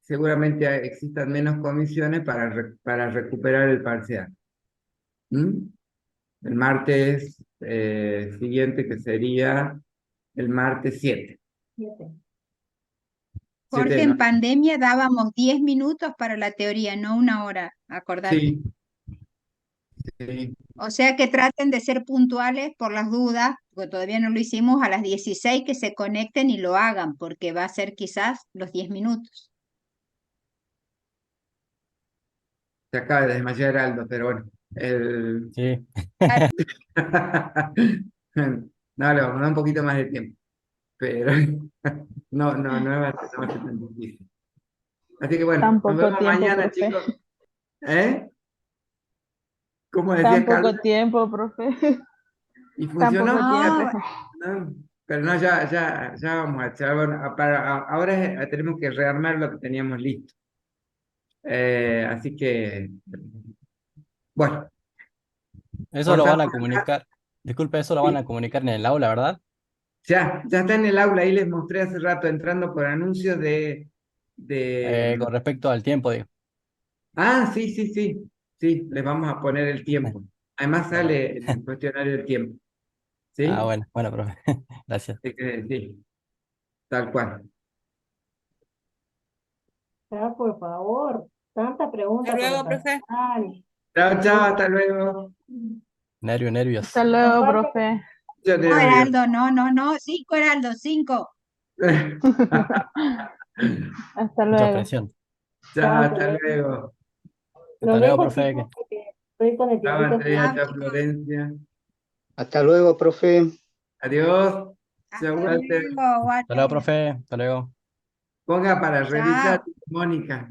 Seguramente existan menos comisiones para recuperar el parcial. ¿Mm? El martes siguiente, que sería el martes 7. 7. 7 Jorge, de en noviembre. pandemia dábamos 10 minutos para la teoría, no 1 hora, acordate. Sí, sí. O sea que traten de ser puntuales por las dudas, porque todavía no lo hicimos, a las 16 que se conecten y lo hagan, porque va a ser quizás los 10 minutos. Se acaba de desmayar Aldo, pero bueno. Sí. No, le vamos a dar un poquito más de tiempo. Pero no va a ser tan difícil. Así que bueno, Tan nos poco vemos tiempo, mañana, profe. chicos. ¿Eh? ¿Cómo Tan decía Carlos? poco tiempo, profe. ¿Y Tan funcionó? poco tiempo. No, No, pero no, ya vamos a echar. Bueno, ahora tenemos que rearmar lo que teníamos listo. Así que, bueno, Eso lo van cortamos a acá. comunicar. Disculpe, eso lo van a Sí, comunicar en el aula, ¿verdad? ya está en el aula, ahí les mostré hace rato entrando por anuncios de... Con respecto al tiempo, digo. Ah, sí, les vamos a poner el tiempo. Además Bueno. sale en el cuestionario el tiempo, Ah, ¿sí? bueno, profe. Gracias. Así que sí, tal cual. Ya, por favor, tanta pregunta Hasta por el luego, profe. parcial. Chao, hasta luego. Nervios. Hasta luego, Aparte, profe. Yo no, nervio. Heraldo, no, 5, Heraldo, 5. Hasta Mucha luego. presión. Chao, chao, hasta luego. Hasta los luego, dejo, profe. chicos, porque estoy con el Chao, tiempito. Andrea, Chao, chao, chicos. Florencia. Hasta luego, profe. Adiós. Chao, Hasta Walter. luego, Hasta luego, Walter. profe. Hasta luego. Ponga para revisar, Chao. Mónica.